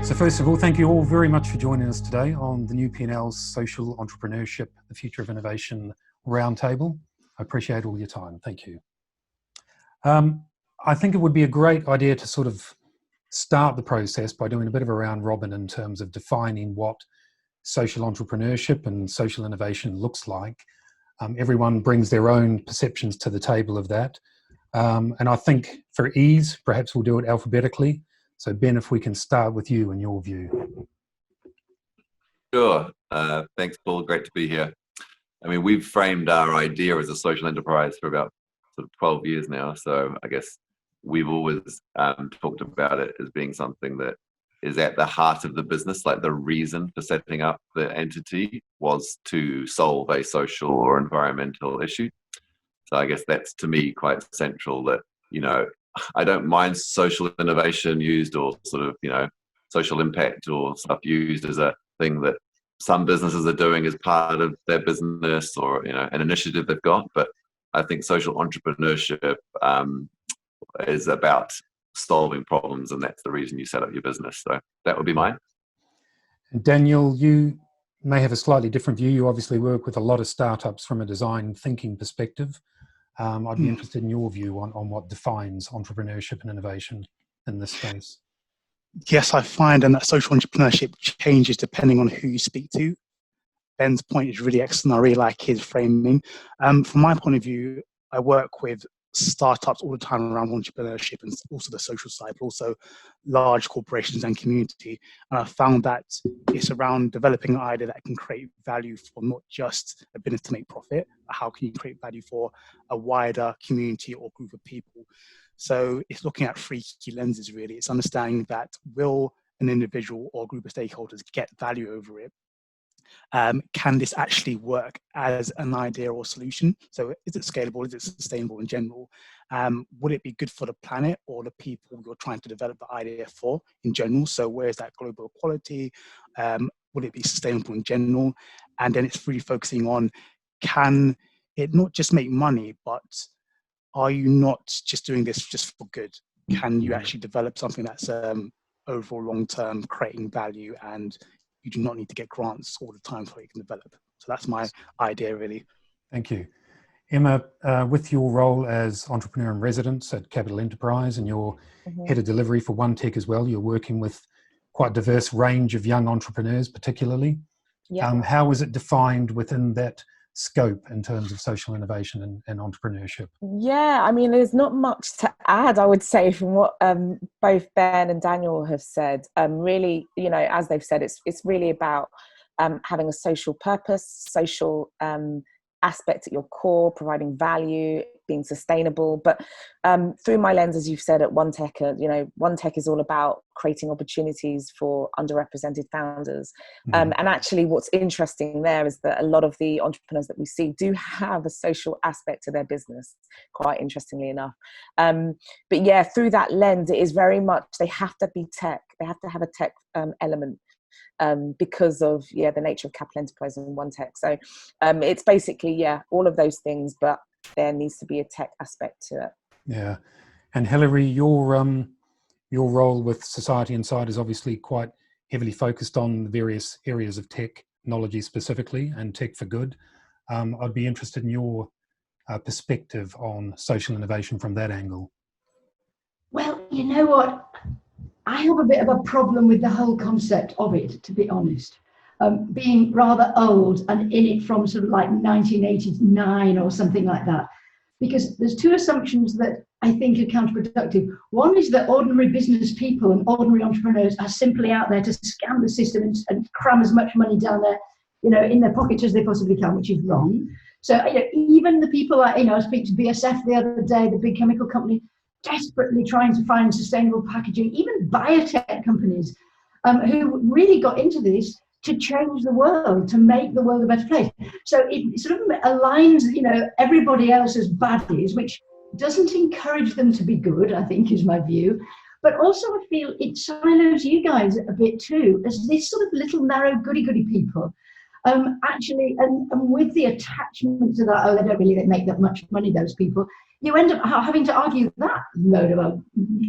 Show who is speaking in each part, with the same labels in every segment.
Speaker 1: So first of all, thank you all very much for joining us today on the new P&L's Social Entrepreneurship, the Future of Innovation Roundtable. I appreciate all your time. Thank you. I think it would be a great idea to sort of start the process by doing a bit of a round robin in terms of defining what social entrepreneurship and social innovation looks like. Everyone brings their own perceptions to the table of that. And I think for ease, perhaps we'll do it alphabetically. So Ben, if we can start with you and your view.
Speaker 2: Sure. Thanks, Paul. Great to be here. I mean, we've framed our idea as a social enterprise for about sort of 12 years now. So I guess we've always talked about it as being something that is at the heart of the business. Like the reason for setting up the entity was to solve a social or environmental issue. So I guess that's, to me, quite central that, you know, I don't mind social innovation used or sort of, you know, social impact or stuff used as a thing that some businesses are doing as part of their business or, you know, an initiative they've got. But I think social entrepreneurship is about solving problems, and that's the reason you set up your business. So that would be mine.
Speaker 1: And Daniel, you may have a slightly different view. You obviously work with a lot of startups from a design thinking perspective. I'd be interested in your view on what defines entrepreneurship and innovation in this space.
Speaker 3: Yes, I find that social entrepreneurship changes depending on who you speak to. Ben's point is really excellent. I really like his framing. From my point of view, I work with startups all the time around entrepreneurship and also the social side, but also large corporations and community. And I found that it's around developing an idea that can create value for not just a business to make profit, but how can you create value for a wider community or group of people. So it's looking at three key lenses, really. It's understanding that will an individual or group of stakeholders get value over it? Can this actually work as an idea or solution? So is it scalable? Is it sustainable in general? Would it be good for the planet or the people you're trying to develop the idea for in general? So where's that global equality? Would it be sustainable in general? And then it's really focusing on, can it not just make money, but are you not just doing this just for good? Can you actually develop something that's overall long-term creating value, and you do not need to get grants all the time so you can develop? So that's my idea, really.
Speaker 1: Thank you. Emma, with your role as entrepreneur in residence at Capital Enterprise and your head of delivery for OneTech as well, you're working with quite a diverse range of young entrepreneurs particularly. Yeah. How is it defined within that scope in terms of social innovation and entrepreneurship?
Speaker 4: Yeah, I mean, there's not much to add, I would say, from what both Ben and Daniel have said. Really, you know, as they've said, it's really about having a social purpose, social aspect at your core, providing value, being sustainable. But through my lens, as you've said at OneTech, you know, OneTech is all about creating opportunities for underrepresented founders. And actually what's interesting there is that a lot of the entrepreneurs that we see do have a social aspect to their business, quite interestingly enough. But yeah, through that lens, it is very much, they have to be tech. They have to have a tech element. Because of the nature of Capital Enterprise and OneTech. So it's basically all of those things, but there needs to be a tech aspect to it.
Speaker 1: Yeah, and Hilary, your role with SOCIETYINSIDE is obviously quite heavily focused on the various areas of technology specifically and tech for good. I'd be interested in your perspective on social innovation from that angle.
Speaker 5: Well, you know what? I have a bit of a problem with the whole concept of it, to be honest. Being rather old and in it from sort of like 1989 or something like that, because there's two assumptions that I think are counterproductive. One is that ordinary business people and ordinary entrepreneurs are simply out there to scam the system and cram as much money down there, you know, in their pockets as they possibly can, which is wrong. So, you know, even the people like, you know, I speak to BSF the other day, the big chemical company, desperately trying to find sustainable packaging, even biotech companies who really got into this to change the world, to make the world a better place. So it sort of aligns, you know, everybody else as baddies, which doesn't encourage them to be good, I think is my view. But also I feel it silos you guys a bit too, as this sort of little narrow goody-goody people. Actually, and with the attachment to that, oh, they don't really make that much money, those people. you end up having to argue that load of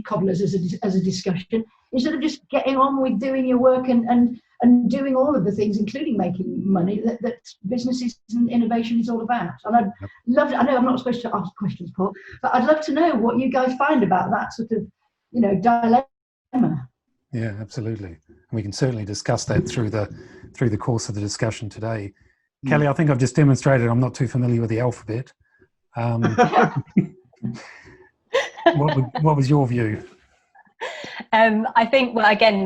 Speaker 5: cobblers as a discussion, instead of just getting on with doing your work and doing all of the things, including making money, that businesses and innovation is all about. And I'd love to, I know I'm not supposed to ask questions, Paul, but I'd love to know what you guys find about that sort of, dilemma.
Speaker 1: Yeah, absolutely. And we can certainly discuss that through the course of the discussion today. Kelly, I think I've just demonstrated I'm not too familiar with the alphabet. What was your view?
Speaker 6: I think, well, again,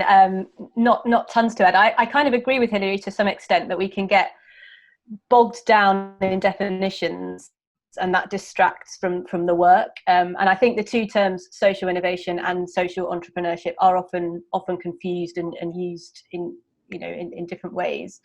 Speaker 6: not tons to add. I kind of agree with Hilary to some extent that we can get bogged down in definitions, and that distracts from the work. And I think the two terms, social innovation and social entrepreneurship, are often confused and used in different ways.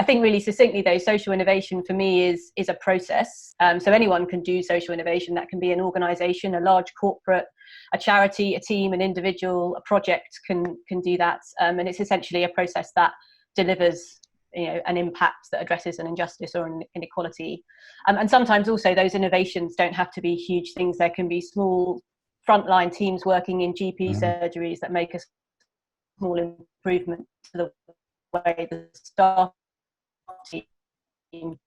Speaker 6: I think really succinctly though, social innovation for me is a process. So anyone can do social innovation. That can be an organization, a large corporate, a charity, a team, an individual, a project can do that. And it's essentially a process that delivers an impact that addresses an injustice or an inequality. And sometimes also those innovations don't have to be huge things. There can be small frontline teams working in GP surgeries that make a small improvement to the way the staff team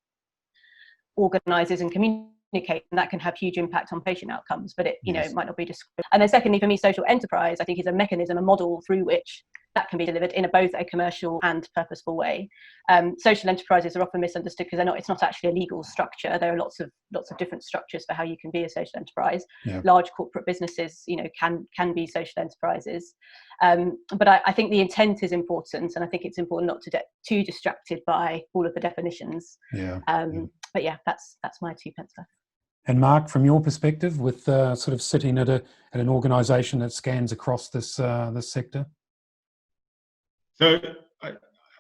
Speaker 6: organises and communicates, and that can have huge impact on patient outcomes, but it might not be described. And then secondly, for me, social enterprise, I think, is a mechanism, a model through which that can be delivered in both a commercial and purposeful way. Social enterprises are often misunderstood because it's not actually a legal structure. There are lots of different structures for how you can be a social enterprise. Yeah. Large corporate businesses, can be social enterprises. But I think the intent is important, and I think it's important not to get too distracted by all of the definitions. But yeah, that's my 2 pence worth.
Speaker 1: And Mark, from your perspective, with sort of sitting at an organisation that scans across this sector.
Speaker 7: So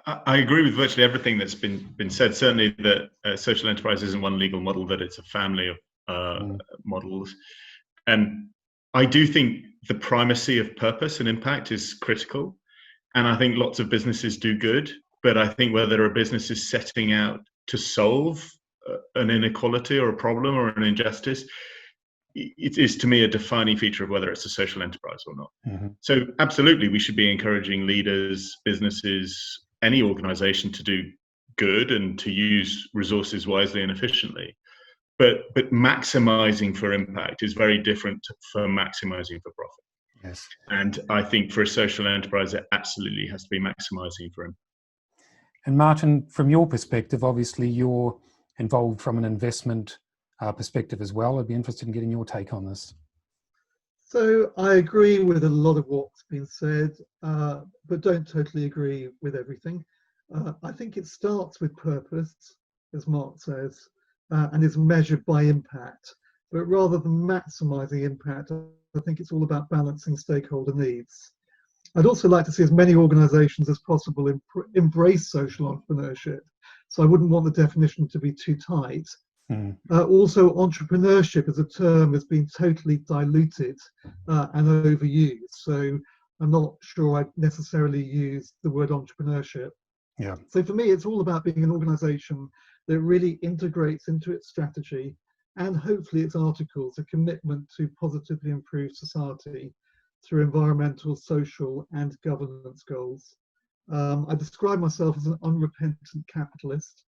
Speaker 7: I agree with virtually everything that's been said. Certainly that social enterprise isn't one legal model, that it's a family of models. And I do think the primacy of purpose and impact is critical. And I think lots of businesses do good, but I think where there are businesses setting out to solve an inequality or a problem or an injustice, it is to me a defining feature of whether it's a social enterprise or not. So absolutely, we should be encouraging leaders, businesses, any organization to do good and to use resources wisely and efficiently. But maximizing for impact is very different from maximizing for profit.
Speaker 1: Yes.
Speaker 7: And I think for a social enterprise, it absolutely has to be maximizing for impact.
Speaker 1: And Martin, from your perspective, obviously you're involved from an investment perspective as well. I'd be interested in getting your take on this.
Speaker 8: So I agree with a lot of what's been said, but don't totally agree with everything. I think it starts with purpose, as Mark says, and is measured by impact. But rather than maximising impact, I think it's all about balancing stakeholder needs. I'd also like to see as many organisations as possible embrace social entrepreneurship. So I wouldn't want the definition to be too tight. Also, entrepreneurship as a term has been totally diluted and overused. So I'm not sure I'd necessarily use the word entrepreneurship.
Speaker 1: Yeah.
Speaker 8: So for me, it's all about being an organisation that really integrates into its strategy and hopefully its articles a commitment to positively improve society through environmental, social and governance goals. I describe myself as an unrepentant capitalist.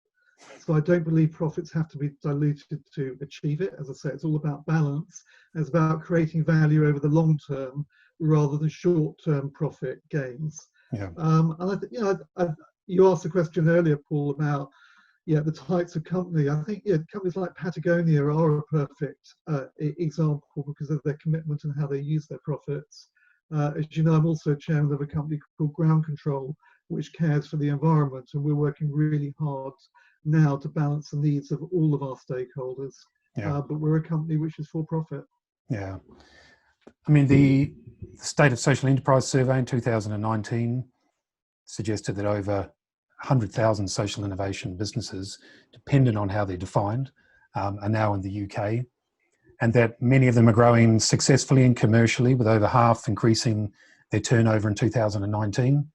Speaker 8: So I don't believe profits have to be diluted to achieve it. As I say, it's all about balance. It's about creating value over the long term rather than short-term profit gains.
Speaker 1: Yeah.
Speaker 8: And I think, you asked a question earlier, Paul, about the types of company. I think companies like Patagonia are a perfect example because of their commitment and how they use their profits. As you know, I'm also chairman of a company called Ground Control, which cares for the environment, and we're working really hard now to balance the needs of all of our stakeholders. But we're a company which is for profit.
Speaker 1: Yeah. I mean, the State of Social Enterprise survey in 2019 suggested that over 100,000 social innovation businesses, dependent on how they're defined, are now in the UK, and that many of them are growing successfully and commercially, with over half increasing their turnover in 2019,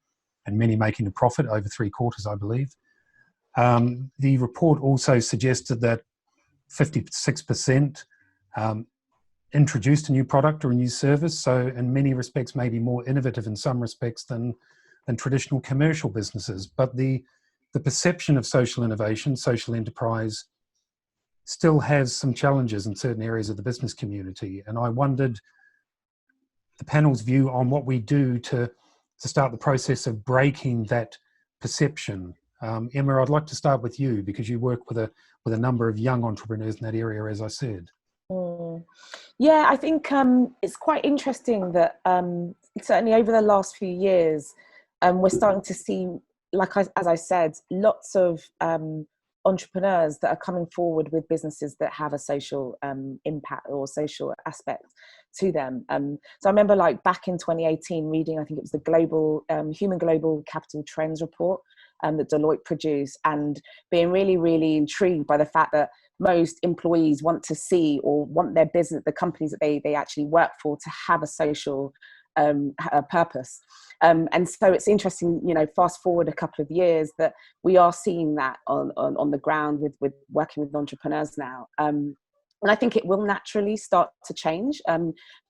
Speaker 1: and many making a profit, over 3/4, I believe. The report also suggested that 56% introduced a new product or a new service. So in many respects, maybe more innovative in some respects than traditional commercial businesses. But the perception of social innovation, social enterprise, still has some challenges in certain areas of the business community. And I wondered the panel's view on what we do to start the process of breaking that perception. Emma, I'd like to start with you because you work with a number of young entrepreneurs in that area, as I said.
Speaker 4: Yeah, I think it's quite interesting that certainly over the last few years, we're starting to see, as I said, lots of entrepreneurs that are coming forward with businesses that have a social impact or social aspect to them. So I remember like back in 2018 reading, I think it was the global Human Global Capital Trends report that Deloitte produced, and being really, really intrigued by the fact that most employees want to see or want their business, the companies that they actually work for, to have a social purpose. And so it's interesting, you know, fast forward a couple of years, that we are seeing that on the ground with working with entrepreneurs now. And I think it will naturally start to change.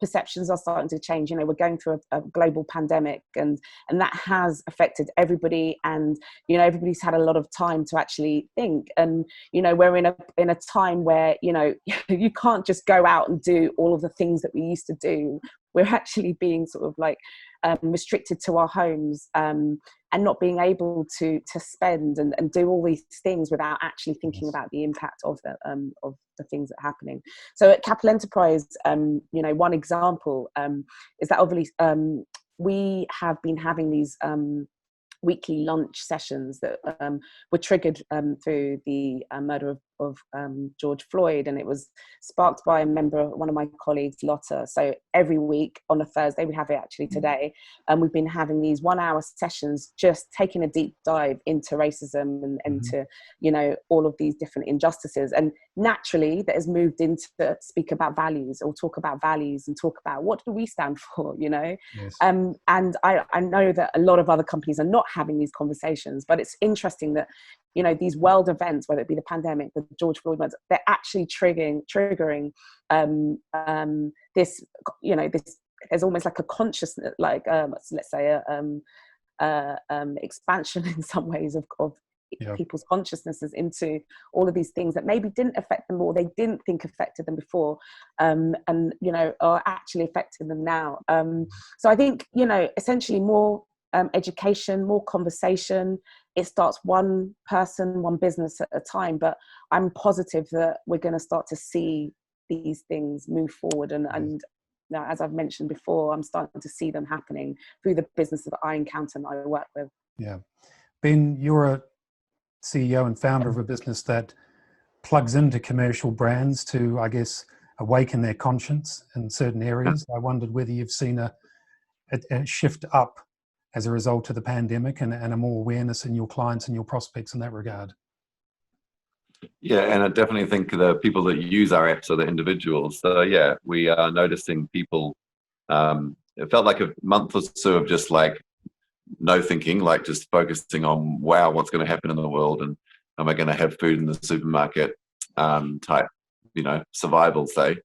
Speaker 4: Perceptions are starting to change. You know, we're going through a global pandemic, and that has affected everybody. And, you know, everybody's had a lot of time to actually think. And, you know, we're in a time where, you know, you can't just go out and do all of the things that we used to do. We're actually being sort of like restricted to our homes, and not being able to spend and do all these things without actually thinking about the impact of the things that are happening. So at Capital Enterprise, you know, one example is that obviously we have been having these weekly lunch sessions that were triggered through the murder of George Floyd, and it was sparked by a member, one of my colleagues, Lotta. So every week on a Thursday, we have it actually today, and we've been having these 1 hour sessions just taking a deep dive into racism and into, you know, all of these different injustices. And naturally that has moved into speak about values, or talk about values, and talk about what do we stand for, you know.
Speaker 1: Yes.
Speaker 4: And I know that a lot of other companies are not having these conversations, but it's interesting that, you know, these world events, whether it be the pandemic, the George Floyd ones, they're actually triggering this, you know, this, there's almost like a consciousness, like let's say expansion in some ways of people's consciousnesses into all of these things that maybe didn't affect them, or they didn't think affected them before, and, you know, are actually affecting them now. So I think, you know, essentially more education, more conversation. It starts one person, one business at a time, but I'm positive that we're going to start to see these things move forward. And now, as I've mentioned before, I'm starting to see them happening through the businesses that I encounter and I work with. Yeah.
Speaker 1: Ben, you're a CEO and founder of a business that plugs into commercial brands to, I guess, awaken their conscience in certain areas. I wondered whether you've seen a shift up as a result of the pandemic, and a more awareness in your clients and your prospects in that regard.
Speaker 2: Yeah, and I definitely think the people that use our apps are the individuals. So yeah, we are noticing people, it felt like a month or so of just like no thinking, like just focusing on, wow, what's going to happen in the world, and am I going to have food in the supermarket type, you know, survival, say.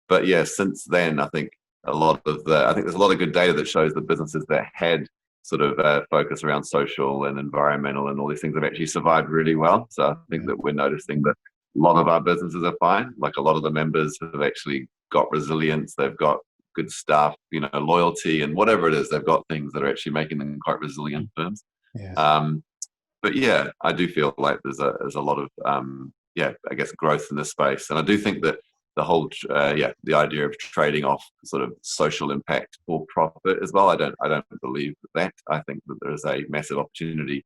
Speaker 2: But yeah, since then, I think there's a lot of good data that shows that businesses that had sort of focus around social and environmental and all these things have actually survived really well. So I think that we're noticing that a lot of our businesses are fine. Like a lot of the members have actually got resilience, they've got good staff, you know, loyalty, and whatever it is, they've got things that are actually making them quite resilient firms.
Speaker 1: Yes.
Speaker 2: But yeah, I do feel like there's a lot of I guess growth in this space, and I do think that the whole the idea of trading off sort of social impact for profit as well, I don't believe that. I think that there is a massive opportunity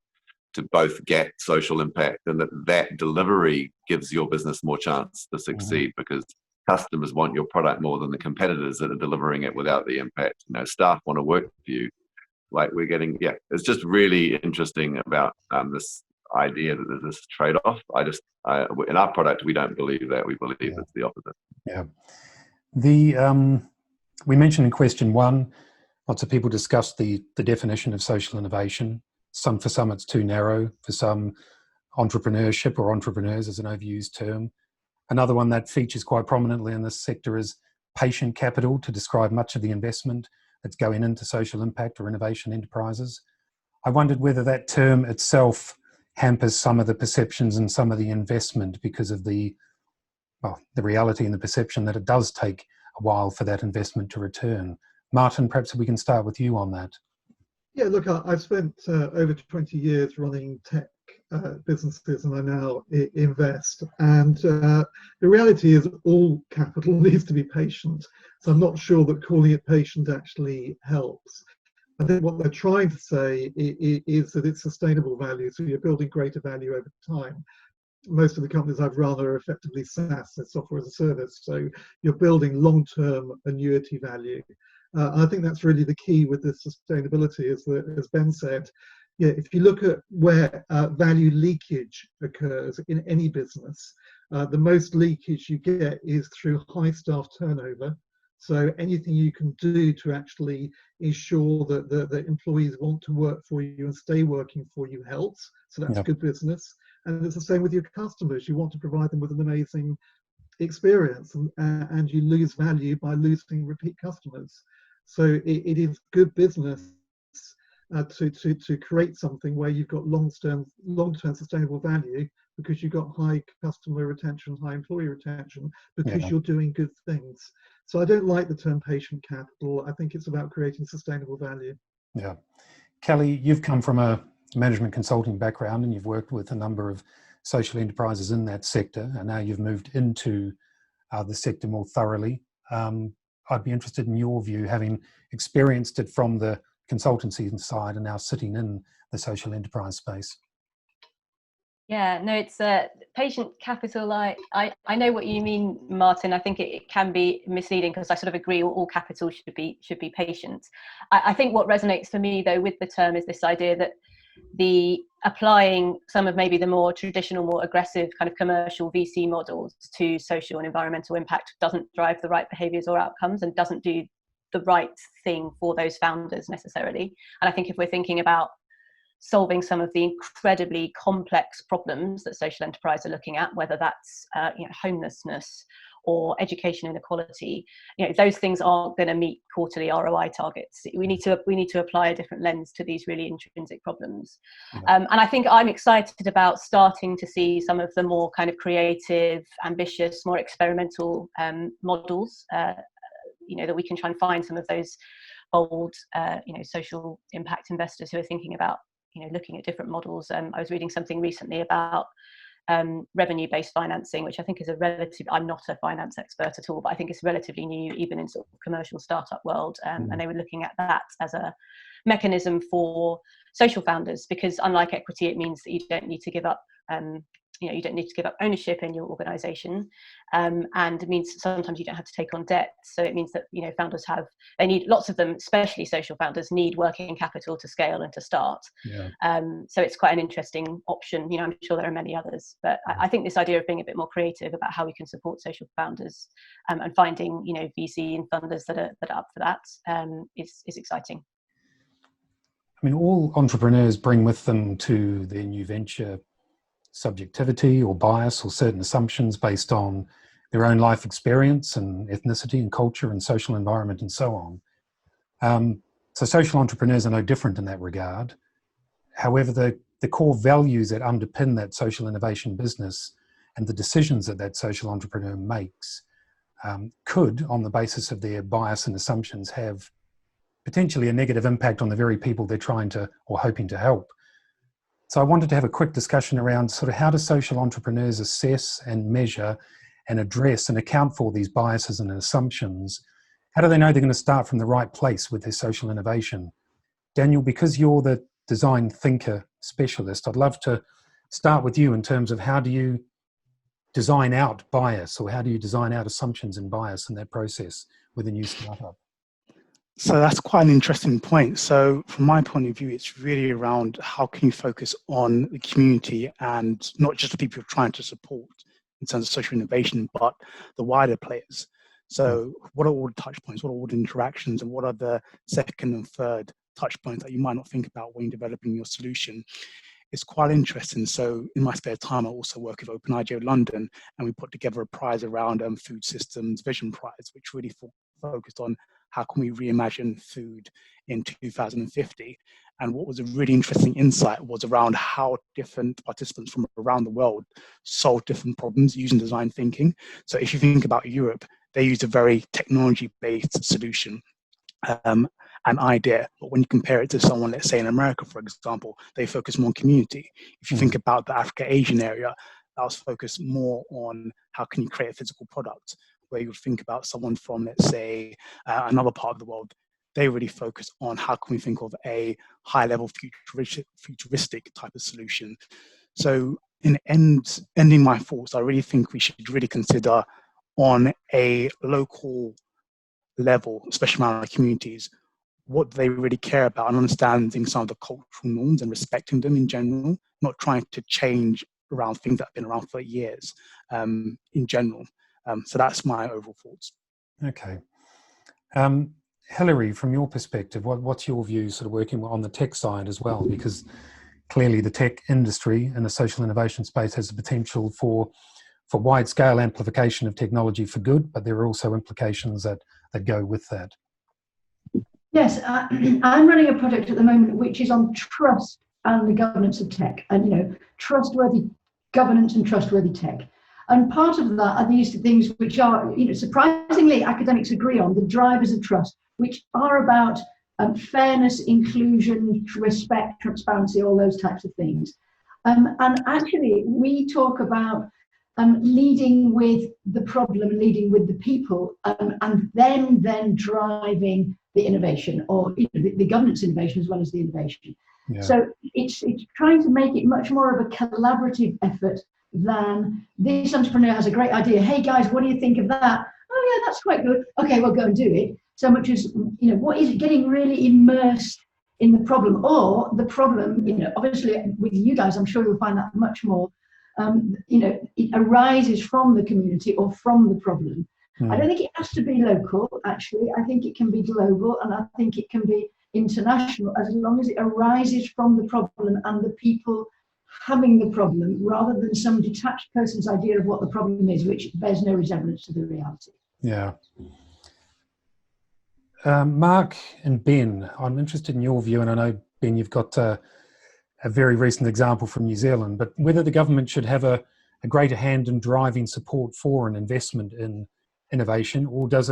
Speaker 2: to both get social impact, and that delivery gives your business more chance to succeed, because customers want your product more than the competitors that are delivering it without the impact. You know, staff want to work for you. Like we're getting, it's just really interesting about this idea that there's this trade-off. In our product, we don't believe that. We believe it's the opposite.
Speaker 1: Yeah. We mentioned in question one, lots of people discussed the definition of social innovation. For some it's too narrow. For some, entrepreneurship or entrepreneurs is an overused term. Another one that features quite prominently in this sector is patient capital to describe much of the investment that's going into social impact or innovation enterprises. I wondered whether that term itself hampers some of the perceptions and some of the investment because of the reality and the perception that it does take a while for that investment to return. Martin, perhaps we can start with you on that.
Speaker 8: Yeah, look, I've spent over 20 years running tech businesses, and I now invest. And the reality is all capital needs to be patient. So I'm not sure that calling it patient actually helps. I think what they're trying to say is that it's sustainable value. So you're building greater value over time. Most of the companies I've run are effectively SaaS, software as a service. So you're building long-term annuity value. I think that's really the key with the sustainability, is that, as Ben said, yeah, if you look at where value leakage occurs in any business, the most leakage you get is through high staff turnover. So anything you can do to actually ensure that the employees want to work for you and stay working for you helps. So that's good business. And it's the same with your customers. You want to provide them with an amazing experience, and you lose value by losing repeat customers. So it is good business to create something where you've got long-term sustainable value, because you've got high customer retention, high employee retention, because you're doing good things. So I don't like the term patient capital. I think it's about creating sustainable value. Yeah.
Speaker 1: Kelly, you've come from a management consulting background and you've worked with a number of social enterprises in that sector, and now you've moved into the sector more thoroughly. I'd be interested in your view, having experienced it from the consultancy side and now sitting in the social enterprise space.
Speaker 6: Yeah, no, it's patient capital. I know what you mean, Martin. I think it can be misleading, because I sort of agree all capital should be patient. I think what resonates for me though with the term is this idea that the applying some of maybe the more traditional, more aggressive kind of commercial VC models to social and environmental impact doesn't drive the right behaviours or outcomes, and doesn't do the right thing for those founders necessarily. And I think if we're thinking about solving some of the incredibly complex problems that social enterprise are looking at, whether that's homelessness or education inequality, those things aren't going to meet quarterly ROI targets. We need to apply a different lens to these really intrinsic problems. And I think I'm excited about starting to see some of the more kind of creative, ambitious, more experimental models. That we can try and find some of those old, social impact investors who are thinking about looking at different models. I was reading something recently about revenue-based financing, which I think is I'm not a finance expert at all, but I think it's relatively new, even in sort of commercial startup world. And they were looking at that as a mechanism for social founders, because unlike equity, it means that you don't need to give up you don't need to give up ownership in your organization, and it means sometimes you don't have to take on debt. So it means that founders lots of them, especially social founders, need working capital to scale and to start. So it's quite an interesting option. I'm sure there are many others, but I think this idea of being a bit more creative about how we can support social founders and finding VC and funders that are up for that is exciting.
Speaker 1: I mean, all entrepreneurs bring with them to their new venture subjectivity or bias or certain assumptions based on their own life experience and ethnicity and culture and social environment and so on. So social entrepreneurs are no different in that regard. However, the core values that underpin that social innovation business and the decisions that social entrepreneur makes could, on the basis of their bias and assumptions, have potentially a negative impact on the very people they're trying to or hoping to help. So I wanted to have a quick discussion around sort of how do social entrepreneurs assess and measure and address and account for these biases and assumptions? How do they know they're going to start from the right place with their social innovation? Daniel, because you're the design thinker specialist, I'd love to start with you in terms of how do you design out bias, or how do you design out assumptions and bias in that process with a new startup?
Speaker 3: So that's quite an interesting point. So from my point of view, it's really around how can you focus on the community and not just the people you're trying to support in terms of social innovation, but the wider players. So what are all the touch points? What are all the interactions? And what are the second and third touch points that you might not think about when you're developing your solution? it's quite interesting. So in my spare time, I also work with Open IGO London, and we put together a prize around Food Systems Vision Prize, which really focused on how can we reimagine food in 2050. And what was a really interesting insight was around how different participants from around the world solve different problems using design thinking. So if you think about Europe, they used a very technology-based solution, an idea, but when you compare it to someone, let's say in America, for example, they focus more on community. If you think about the Africa-Asian area, that was focused more on how can you create a physical product, where you would think about someone from, let's say, another part of the world, they really focus on how can we think of a high-level futuristic type of solution. So in ending my thoughts, I really think we should really consider on a local level, especially around our communities, what they really care about, and understanding some of the cultural norms and respecting them in general, not trying to change around things that have been around for years in general. So that's my overall thoughts.
Speaker 1: Okay. Hilary, from your perspective, what's your view sort of working on the tech side as well? Because clearly the tech industry and the social innovation space has the potential for wide-scale amplification of technology for good, but there are also implications that go with that.
Speaker 5: Yes, I'm running a project at the moment which is on trust and the governance of tech, and trustworthy governance and trustworthy tech. And part of that are these things which are, surprisingly academics agree on, the drivers of trust, which are about fairness, inclusion, respect, transparency, all those types of things. And actually, we talk about leading with the problem, leading with the people, and then driving the innovation, or the governance innovation as well as the innovation. Yeah. So it's trying to make it much more of a collaborative effort than this entrepreneur has a great idea. Hey guys, what do you think of that? Oh yeah, that's quite good. Okay, we'll go and do it. So much as, what is it, getting really immersed in the problem, or the problem, obviously with you guys, I'm sure you'll find that much more, it arises from the community or from the problem. I don't think it has to be local, actually. I think it can be global, and I think it can be international, as long as it arises from the problem and the people having the problem, rather than some detached person's idea of what the problem is, which bears no resemblance to the reality.
Speaker 1: Yeah. Mark and Ben, I'm interested in your view, and I know, Ben, you've got a very recent example from New Zealand, but whether the government should have a greater hand in driving support for an investment in innovation, or does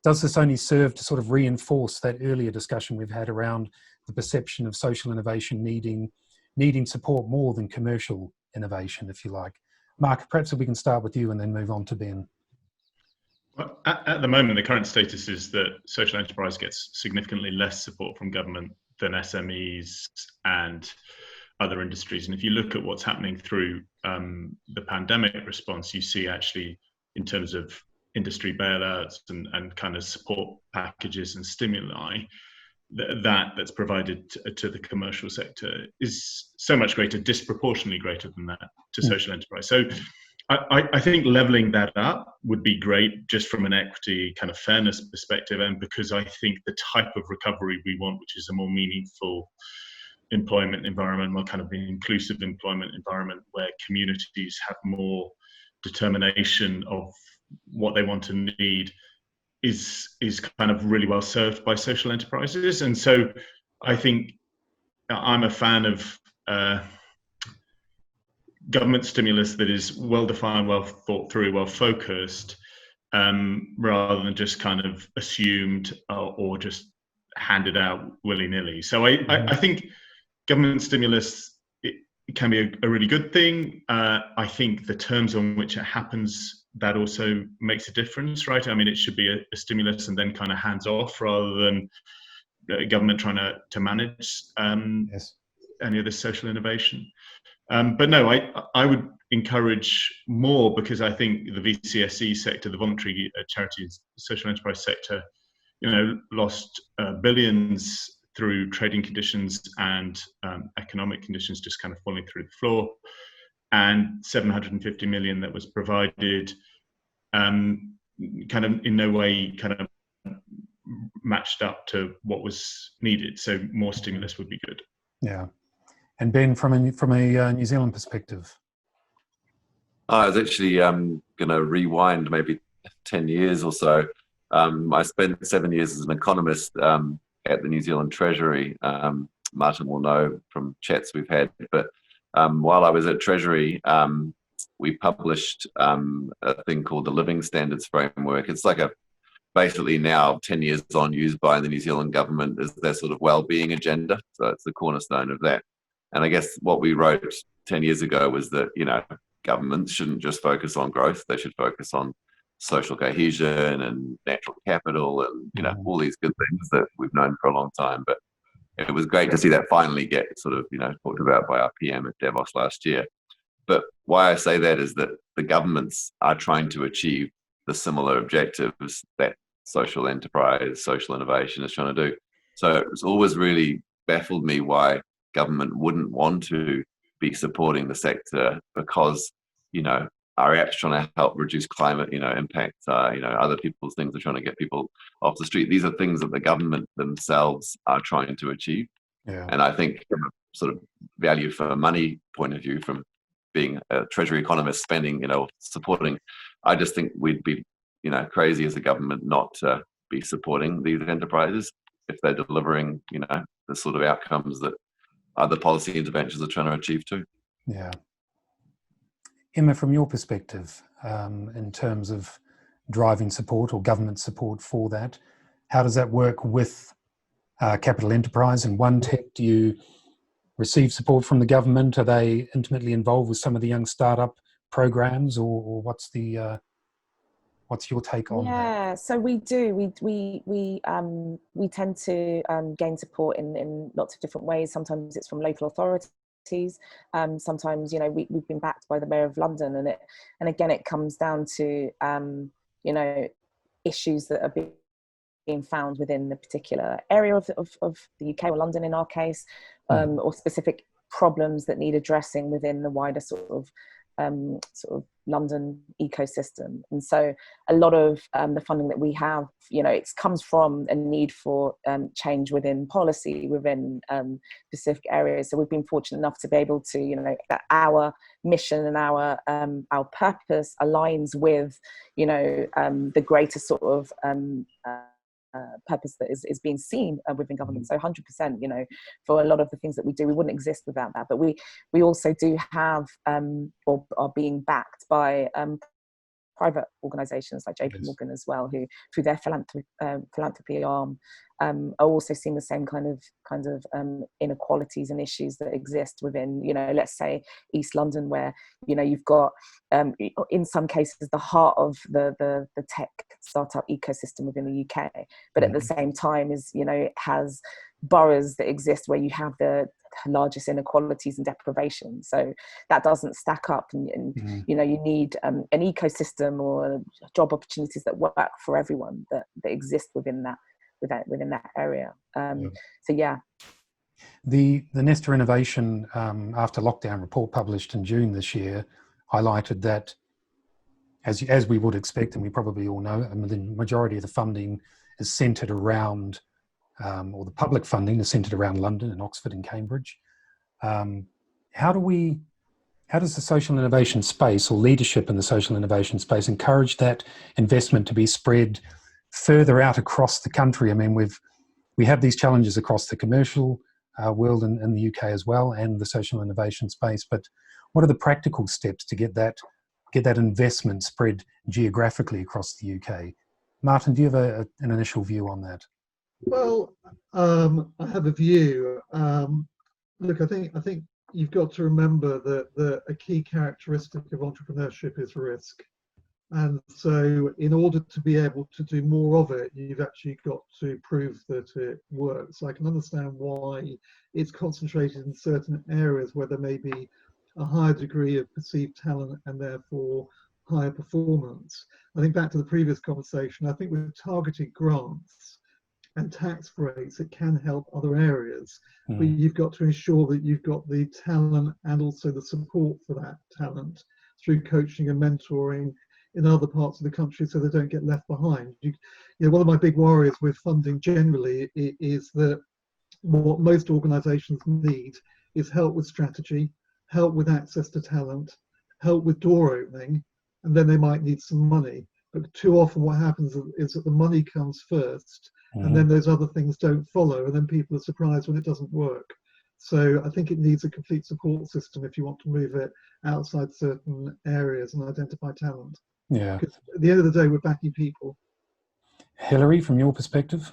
Speaker 1: this only serve to sort of reinforce that earlier discussion we've had around the perception of social innovation needing support more than commercial innovation, if you like? Mark, perhaps if we can start with you and then move on to Ben.
Speaker 7: Well, at the moment, the current status is that social enterprise gets significantly less support from government than SMEs and other industries. And if you look at what's happening through the pandemic response, you see actually, in terms of industry bailouts and kind of support packages and stimuli, that's provided to the commercial sector is so much greater, disproportionately greater than that to social enterprise. So I think leveling that up would be great, just from an equity kind of fairness perspective, and because I think the type of recovery we want, which is a more meaningful employment environment, more kind of an inclusive employment environment where communities have more determination of what they want and need, is kind of really well served by social enterprises. And so I think I'm a fan of government stimulus that is well defined, well thought through, well focused, rather than just kind of assumed or just handed out willy-nilly. So I think government stimulus, it can be a really good thing. I think the terms on which it happens, that also makes a difference, right? I mean, it should be a stimulus and then kind of hands off, rather than government trying to manage any of this social innovation. But no, I would encourage more, because I think the VCSE sector, the voluntary charity social enterprise sector, lost billions through trading conditions and economic conditions just kind of falling through the floor, and 750 million that was provided kind of in no way kind of matched up to what was needed. So more stimulus would be good.
Speaker 1: Yeah. And Ben, from a New Zealand perspective?
Speaker 2: I was actually going to rewind maybe 10 years or so. I spent 7 years as an economist at the New Zealand Treasury. Martin will know from chats we've had. But while I was at Treasury, we published a thing called the Living Standards Framework. It's like basically now 10 years on, used by the New Zealand government as their sort of well-being agenda. So it's the cornerstone of that. And I guess what we wrote 10 years ago was that, governments shouldn't just focus on growth. They should focus on social cohesion and natural capital and, all these good things that we've known for a long time. But it was great to see that finally get sort of, talked about by our PM at Davos last year. But why I say that is that the governments are trying to achieve the similar objectives that social enterprise, social innovation is trying to do. So it's always really baffled me why government wouldn't want to be supporting the sector, because, our apps trying to help reduce climate, impact, other people's things are trying to get people off the street. These are things that the government themselves are trying to achieve.
Speaker 1: Yeah.
Speaker 2: And I think from a sort of value for money point of view, from being a Treasury economist spending, supporting, I just think we'd be, crazy as a government not to be supporting these enterprises if they're delivering, the sort of outcomes that other policy interventions are trying to achieve too.
Speaker 1: Yeah. Emma, from your perspective, in terms of driving support or government support for that, how does that work with capital enterprise and OneTech? Do you receive support from the government? Are they intimately involved with some of the young startup programs, or what's your take on that?
Speaker 4: Yeah, so we do. We tend to gain support in lots of different ways. Sometimes it's from local authorities. Sometimes, we've been backed by the Mayor of London, and again, it comes down to issues that are being found within the particular area of the UK or London in our case, or specific problems that need addressing within the wider sort of London ecosystem. And so a lot of the funding that we have, it comes from a need for change within policy within specific areas. So we've been fortunate enough to be able to, that our mission and our purpose aligns with, the greater sort of purpose that is being seen within government. So 100%, for a lot of the things that we do, we wouldn't exist without that. But we also do have or are being backed by private organisations like JP Morgan as well, who through their philanthropy arm are also seeing the same kind of inequalities and issues that exist within, let's say East London, where you've got in some cases the heart of the tech startup ecosystem within the UK, but at the same time has boroughs that exist where you have the largest inequalities and deprivation. So that doesn't stack up, and you need an ecosystem or job opportunities that work for everyone that exist within that area. So yeah.
Speaker 1: The Nesta Innovation After Lockdown report published in June this year highlighted that, as we would expect, and we probably all know, the majority of the funding is centred around, or the public funding is centred around London and Oxford and Cambridge. How does the social innovation space, or leadership in the social innovation space, encourage that investment to be spread further out across the country? I mean, we have these challenges across the commercial world in the UK as well, and the social innovation space. But what are the practical steps to get that investment spread geographically across the UK? Martin, do you have an initial view on that?
Speaker 8: Well, I have a view. Look, I think you've got to remember that a key characteristic of entrepreneurship is risk. And so in order to be able to do more of it, you've actually got to prove that it works. I can understand why it's concentrated in certain areas where there may be a higher degree of perceived talent and therefore higher performance. I think back to the previous conversation, I think with targeted grants and tax breaks, it can help other areas, but you've got to ensure that you've got the talent and also the support for that talent through coaching and mentoring in other parts of the country, so they don't get left behind. One of my big worries with funding generally is that what most organisations need is help with strategy, help with access to talent, help with door opening, and then they might need some money. But too often what happens is that the money comes first, and then those other things don't follow, and then people are surprised when it doesn't work. So I think it needs a complete support system if you want to move it outside certain areas and identify talent.
Speaker 1: Yeah.
Speaker 8: Because at the end of the day, we're backing people.
Speaker 1: Hilary, from your perspective?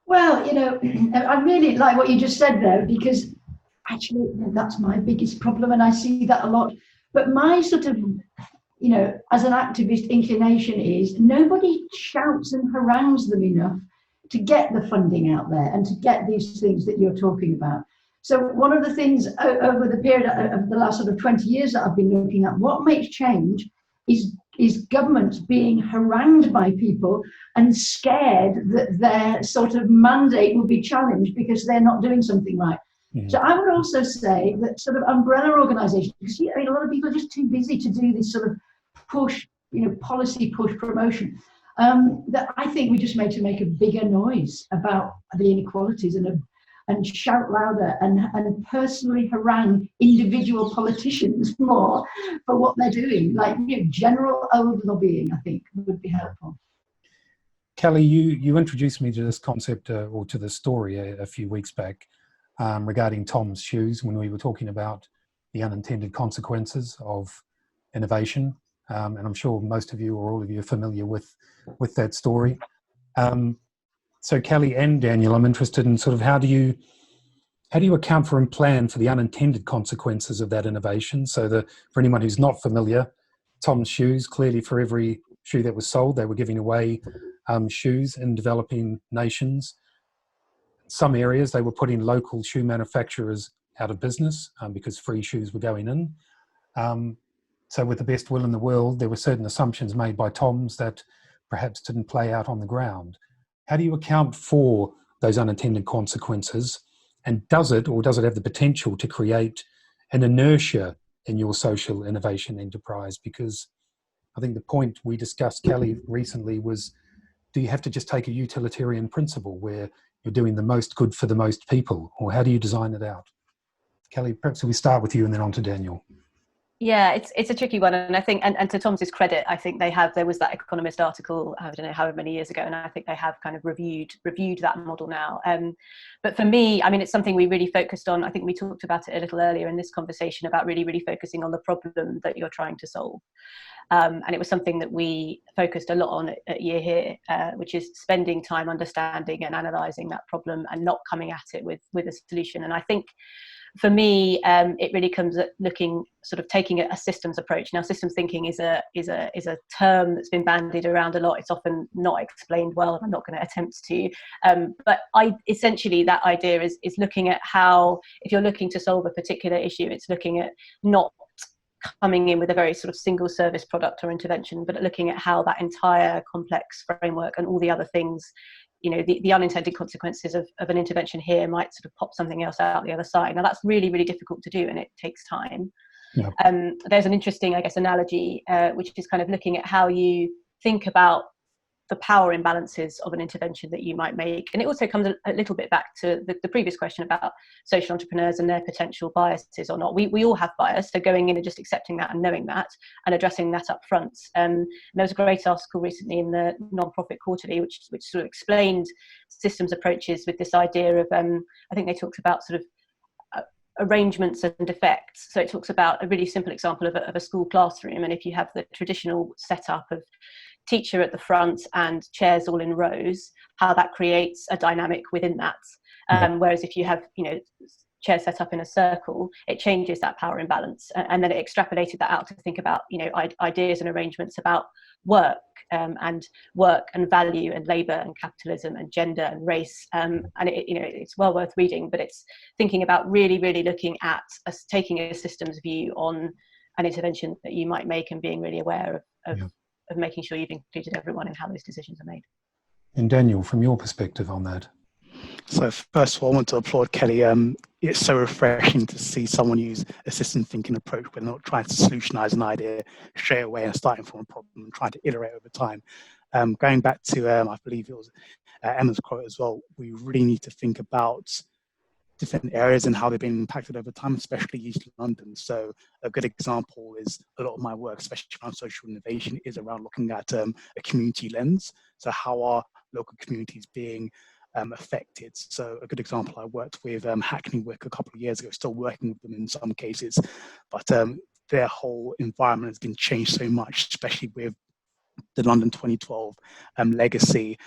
Speaker 5: Well, you know, I really like what you just said there, because actually that's my biggest problem, and I see that a lot. But my sort of, you know, as an activist inclination is nobody shouts and harangues them enough to get the funding out there and to get these things that you're talking about. So one of the things over the period of the last sort of 20 years that I've been looking at, what makes change is governments being harangued by people and scared that their sort of mandate will be challenged because they're not doing something right. So I would also say that sort of umbrella organisations, because I mean, a lot of people are just too busy to do this sort of push, you know, policy push promotion. That I think we just need to make a bigger noise about the inequalities and shout louder and personally harangue individual politicians more for what they're doing. Like, you know, general old lobbying, I think, would be helpful.
Speaker 1: Kelly, you introduced me to this concept or to this story a few weeks back regarding Tom's shoes, when we were talking about the unintended consequences of innovation. And I'm sure most of you or all of you are familiar with that story. So Kelly and Daniel, I'm interested in sort of how do you account for and plan for the unintended consequences of that innovation? So for anyone who's not familiar, Tom's shoes, clearly for every shoe that was sold, they were giving away shoes in developing nations. Some areas they were putting local shoe manufacturers out of business because free shoes were going in. So with the best will in the world, there were certain assumptions made by Tom's that perhaps didn't play out on the ground. How do you account for those unintended consequences? And does it have the potential to create an inertia in your social innovation enterprise? Because I think the point we discussed, Kelly, recently was, do you have to just take a utilitarian principle where you're doing the most good for the most people? Or how do you design it out? Kelly, perhaps we start with you and then on to Daniel.
Speaker 6: Yeah, it's a tricky one, and I think, and to Tom's credit, I think there was that Economist article, I don't know however many years ago, and I think they have kind of reviewed that model now. But for me, I mean, it's something we really focused on. I think we talked about it a little earlier in this conversation about really focusing on the problem that you're trying to solve. And it was something that we focused a lot on at Year Here, which is spending time understanding and analysing that problem and not coming at it with a solution. And I think for me, it really comes at taking a systems approach. Now, systems thinking is a term that's been bandied around a lot. It's often not explained well, and I'm not going to attempt to. But essentially that idea is looking at how, if you're looking to solve a particular issue, it's looking at not coming in with a very sort of single service product or intervention, but looking at how that entire complex framework and all the other things, you know, the unintended consequences of an intervention here might sort of pop something else out the other side. Now that's really difficult to do, and it takes time.
Speaker 1: Yeah.
Speaker 6: There's an interesting, I guess, analogy, which is kind of looking at how you think about the power imbalances of an intervention that you might make. And it also comes a little bit back to the previous question about social entrepreneurs and their potential biases or not. We all have bias, so going in and just accepting that and knowing that and addressing that up front. And there was a great article recently in the Nonprofit Quarterly, which sort of explained systems approaches with this idea of, I think they talked about sort of arrangements and effects. So it talks about a really simple example of a school classroom. And if you have the traditional setup of teacher at the front and chairs all in rows, how that creates a dynamic within that. Whereas if you have, you know, chairs set up in a circle, it changes that power imbalance. And then it extrapolated that out to think about, you know, ideas and arrangements about work and value and labour and capitalism and gender and race. And it, you know, it's well worth reading, but it's thinking about really looking at taking a systems view on an intervention that you might make and being really aware of making sure you've included everyone in how those decisions are made. And
Speaker 1: Daniel, from your perspective on that.
Speaker 3: So first of all, I want to applaud Kelly. It's so refreshing to see someone use a system thinking approach where they're not trying to solutionize an idea straight away and starting from a problem and trying to iterate over time. Going back to, I believe it was Emma's quote as well, we really need to think about different areas and how they've been impacted over time, especially East London. So a good example is a lot of my work, especially around social innovation, is around looking at a community lens. So how are local communities being affected? So a good example, I worked with Hackney Wick a couple of years ago, still working with them in some cases, but their whole environment has been changed so much, especially with the London 2012 legacy.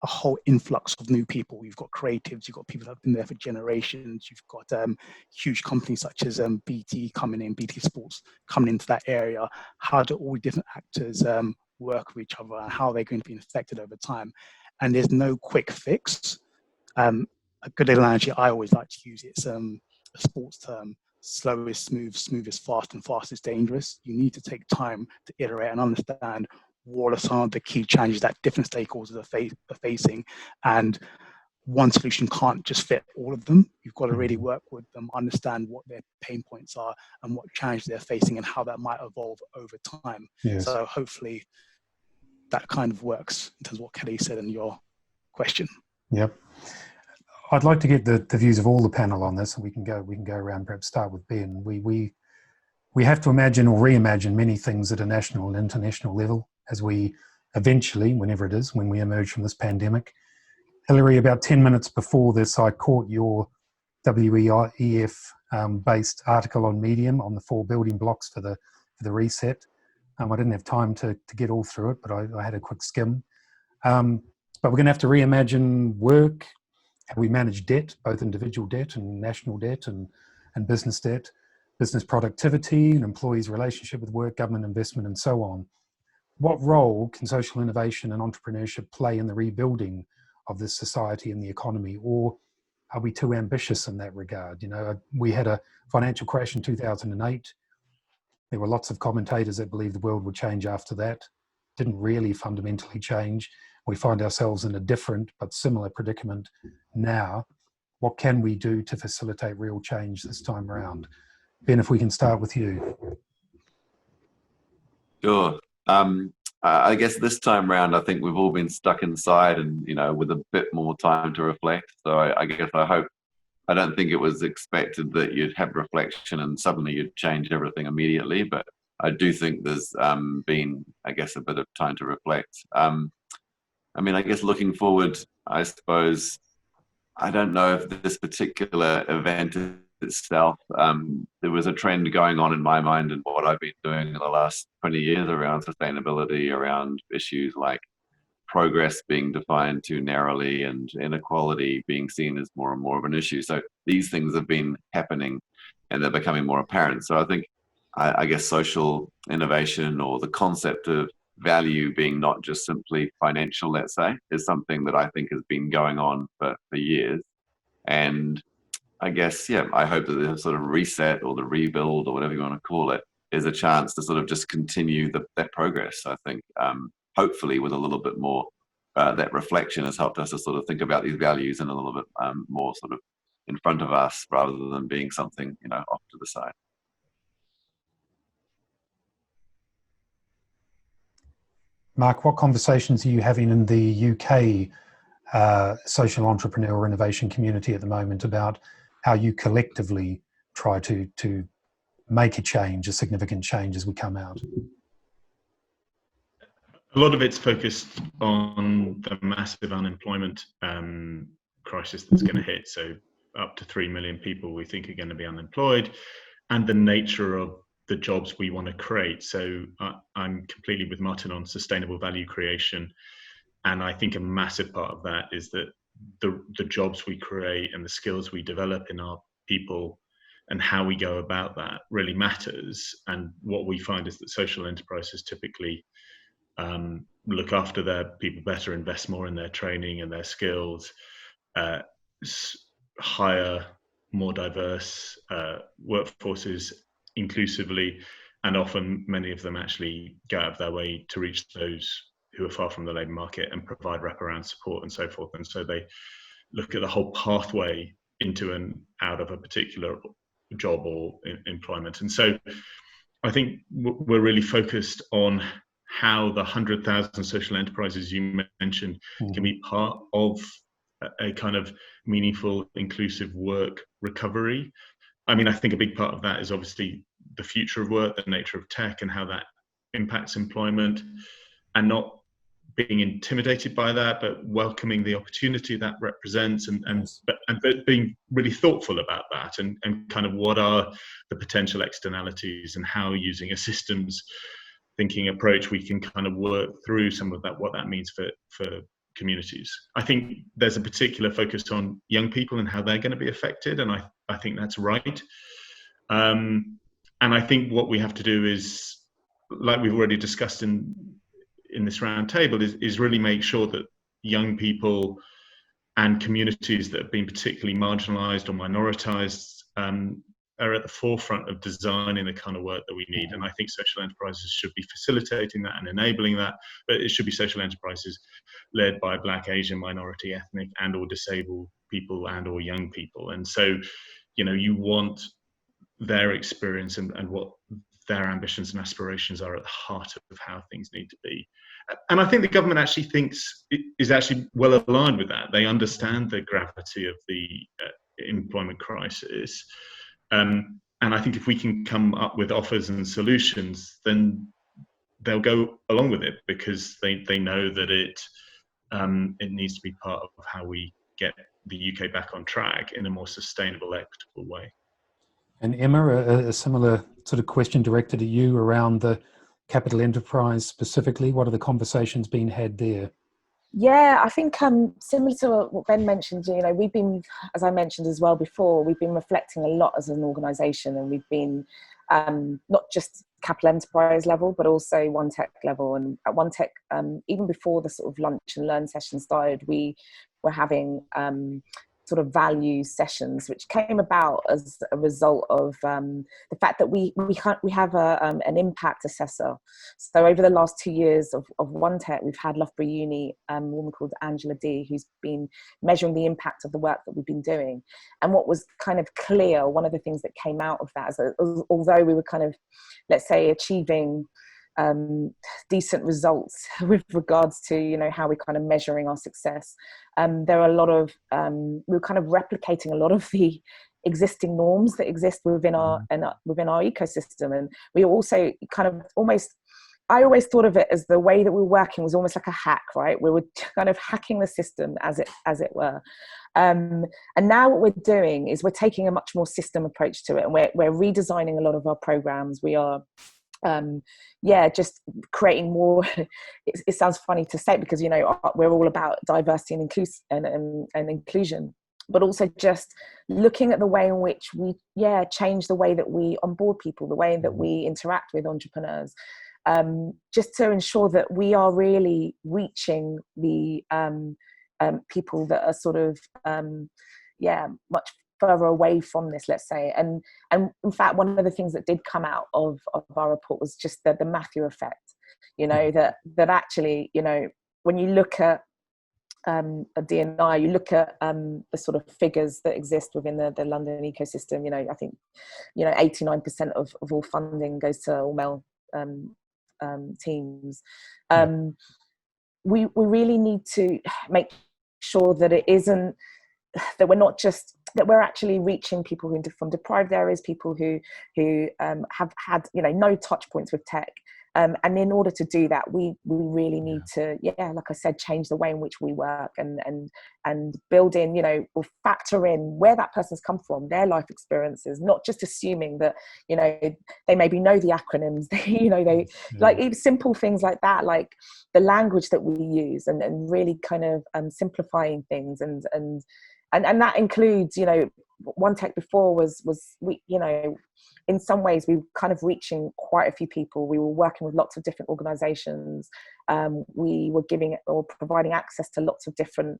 Speaker 3: A whole influx of new people. You've got creatives, you've got people that have been there for generations, you've got huge companies such as BT coming in, BT Sports coming into that area. How do all different actors work with each other, and how they're going to be affected over time? And there's no quick fix. A good analogy I always like to use, it's a sports term: slow is smooth, smooth is fast, and fast is dangerous. You need to take time to iterate and understand what are some of the key challenges that different stakeholders are facing. And one solution can't just fit all of them. You've got to really work with them, understand what their pain points are and what challenges they're facing and how that might evolve over time.
Speaker 1: Yes.
Speaker 3: So hopefully that kind of works in terms of what Kelly said in your question.
Speaker 1: Yep. I'd like to get the views of all the panel on this, and we can go around, perhaps start with Ben. We have to imagine or reimagine many things at a national and international level as we eventually, whenever it is, when we emerge from this pandemic. Hilary, about 10 minutes before this, I caught your WEF based article on Medium on the 4 building blocks for the reset. I didn't have time to get all through it, but I had a quick skim. But we're going to have to reimagine work, how we manage debt, both individual debt and national debt and business debt, business productivity, and employees' relationship with work, government investment, and so on. What role can social innovation and entrepreneurship play in the rebuilding of this society and the economy? Or are we too ambitious in that regard? You know, we had a financial crash in 2008. There were lots of commentators that believed the world would change after that. Didn't really fundamentally change. We find ourselves in a different but similar predicament now. What can we do to facilitate real change this time around? Ben, if we can start with you.
Speaker 2: Sure. I guess this time round, I think we've all been stuck inside and, you know, with a bit more time to reflect. So I guess I don't think it was expected that you'd have reflection and suddenly you'd change everything immediately. But I do think there's been, I guess, a bit of time to reflect. I mean, I guess looking forward, I suppose, I don't know if this particular event itself, there was a trend going on in my mind and what I've been doing in the last 20 years around sustainability, around issues like progress being defined too narrowly and inequality being seen as more and more of an issue. So these things have been happening and they're becoming more apparent. So I think, I guess social innovation, or the concept of value being not just simply financial, let's say, is something that I think has been going on for years. And I guess, yeah, I hope that the sort of reset or the rebuild or whatever you want to call it is a chance to sort of just continue that progress. I think hopefully with a little bit more, that reflection has helped us to sort of think about these values in a little bit more sort of in front of us rather than being something, you know, off to the side.
Speaker 1: Mark, what conversations are you having in the UK social entrepreneur innovation community at the moment about how you collectively try to make a change, a significant change as we come out?
Speaker 7: A lot of it's focused on the massive unemployment crisis that's going to hit. So up to 3 million people we think are going to be unemployed, and the nature of the jobs we want to create. So I'm completely with Martin on sustainable value creation. And I think a massive part of that is that the jobs we create and the skills we develop in our people and how we go about that really matters. And what we find is that social enterprises typically look after their people better, invest more in their training and their skills, hire more diverse workforces inclusively, and often many of them actually go out of their way to reach those who are far from the labour market and provide wraparound support and so forth. And so they look at the whole pathway into and out of a particular job or employment. And so I think we're really focused on how the 100,000 social enterprises you mentioned can be part of a kind of meaningful, inclusive work recovery. I mean, I think a big part of that is obviously the future of work, the nature of tech, and how that impacts employment, and not being intimidated by that, but welcoming the opportunity that represents, but being really thoughtful about that, and kind of what are the potential externalities, and how, using a systems thinking approach, we can kind of work through some of that, what that means for communities. I think there's a particular focus on young people and how they're going to be affected, and I think that's right. And I think what we have to do is, like we've already discussed in this roundtable, is really make sure that young people and communities that have been particularly marginalised or minoritized are at the forefront of designing the kind of work that we need. And I think social enterprises should be facilitating that and enabling that, but it should be social enterprises led by Black, Asian, minority, ethnic, and or disabled people and or young people. And so, you know, you want their experience and what their ambitions and aspirations are at the heart of how things need to be. And I think the government actually is actually well aligned with that. They understand the gravity of the employment crisis. And I think if we can come up with offers and solutions, then they'll go along with it, because they know that it needs to be part of how we get the UK back on track in a more sustainable, equitable way.
Speaker 1: And Emma, a similar sort of question directed at you around the capital enterprise specifically. What are the conversations being had there?
Speaker 4: Yeah, I think similar to what Ben mentioned, you know, we've been, as I mentioned as well before, we've been reflecting a lot as an organisation, and we've been not just capital enterprise level, but also One Tech level. And at One Tech, even before the sort of lunch and learn session started, we were having sort of value sessions, which came about as a result of the fact that we have an impact assessor. So over the last 2 years of One Tech, we've had Loughborough Uni, a woman called Angela D, who's been measuring the impact of the work that we've been doing. And what was kind of clear, one of the things that came out of that is that although we were kind of, let's say, achieving decent results with regards to, you know, how we're kind of measuring our success, there are a lot of we're kind of replicating a lot of the existing norms that exist within our ecosystem. And we also kind of I always thought of it as the way that we were working was almost like a hack, right? We were kind of hacking the system as it were. And now what we're doing is we're taking a much more system approach to it, and we're redesigning a lot of our programs. We are just creating more. It sounds funny to say, because, you know, we're all about diversity and inclusion, but also just looking at the way in which we change the way that we onboard people, the way that we interact with entrepreneurs, just to ensure that we are really reaching the people that are sort of much further away from this, let's say. And in fact, one of the things that did come out of our report was just the Matthew effect, you know, that actually, you know, when you look at a DNI, you look at the sort of figures that exist within the London ecosystem, you know, I think, you know, 89% of all funding goes to all male teams. We really need to make sure that it isn't, that we're not just, that we're actually reaching people who from deprived areas, people who have had, you know, no touch points with tech. And in order to do that, we really need to, like I said, change the way in which we work and build in, you know, or factor in where that person's come from, their life experiences, not just assuming that, you know, they maybe know the acronyms, you know, they like even simple things like that, like the language that we use, and really kind of simplifying things and that includes, you know, One Tech before was we, you know, in some ways we were kind of reaching quite a few people. We were working with lots of different organizations. We were giving or providing access to lots of different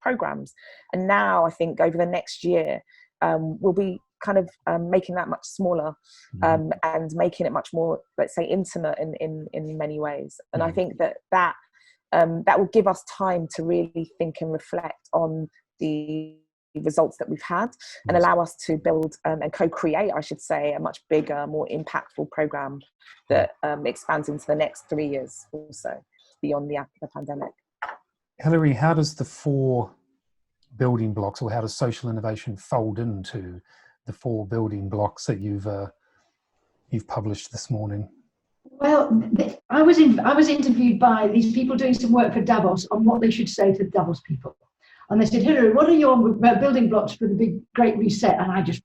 Speaker 4: programs. And now I think over the next year, we'll be kind of making that much smaller and making it much more, let's say, intimate in many ways. And I think that will give us time to really think and reflect on the results that we've had, and allow us to build and co-create, I should say, a much bigger, more impactful program that expands into the next 3 years also, beyond the pandemic.
Speaker 1: Hilary, how does the 4 building blocks, or how does social innovation fold into the 4 building blocks that you've published this morning?
Speaker 5: Well, I was interviewed by these people doing some work for Davos on what they should say to Davos people. And they said, Hilary, what are your building blocks for the big Great Reset? And I just,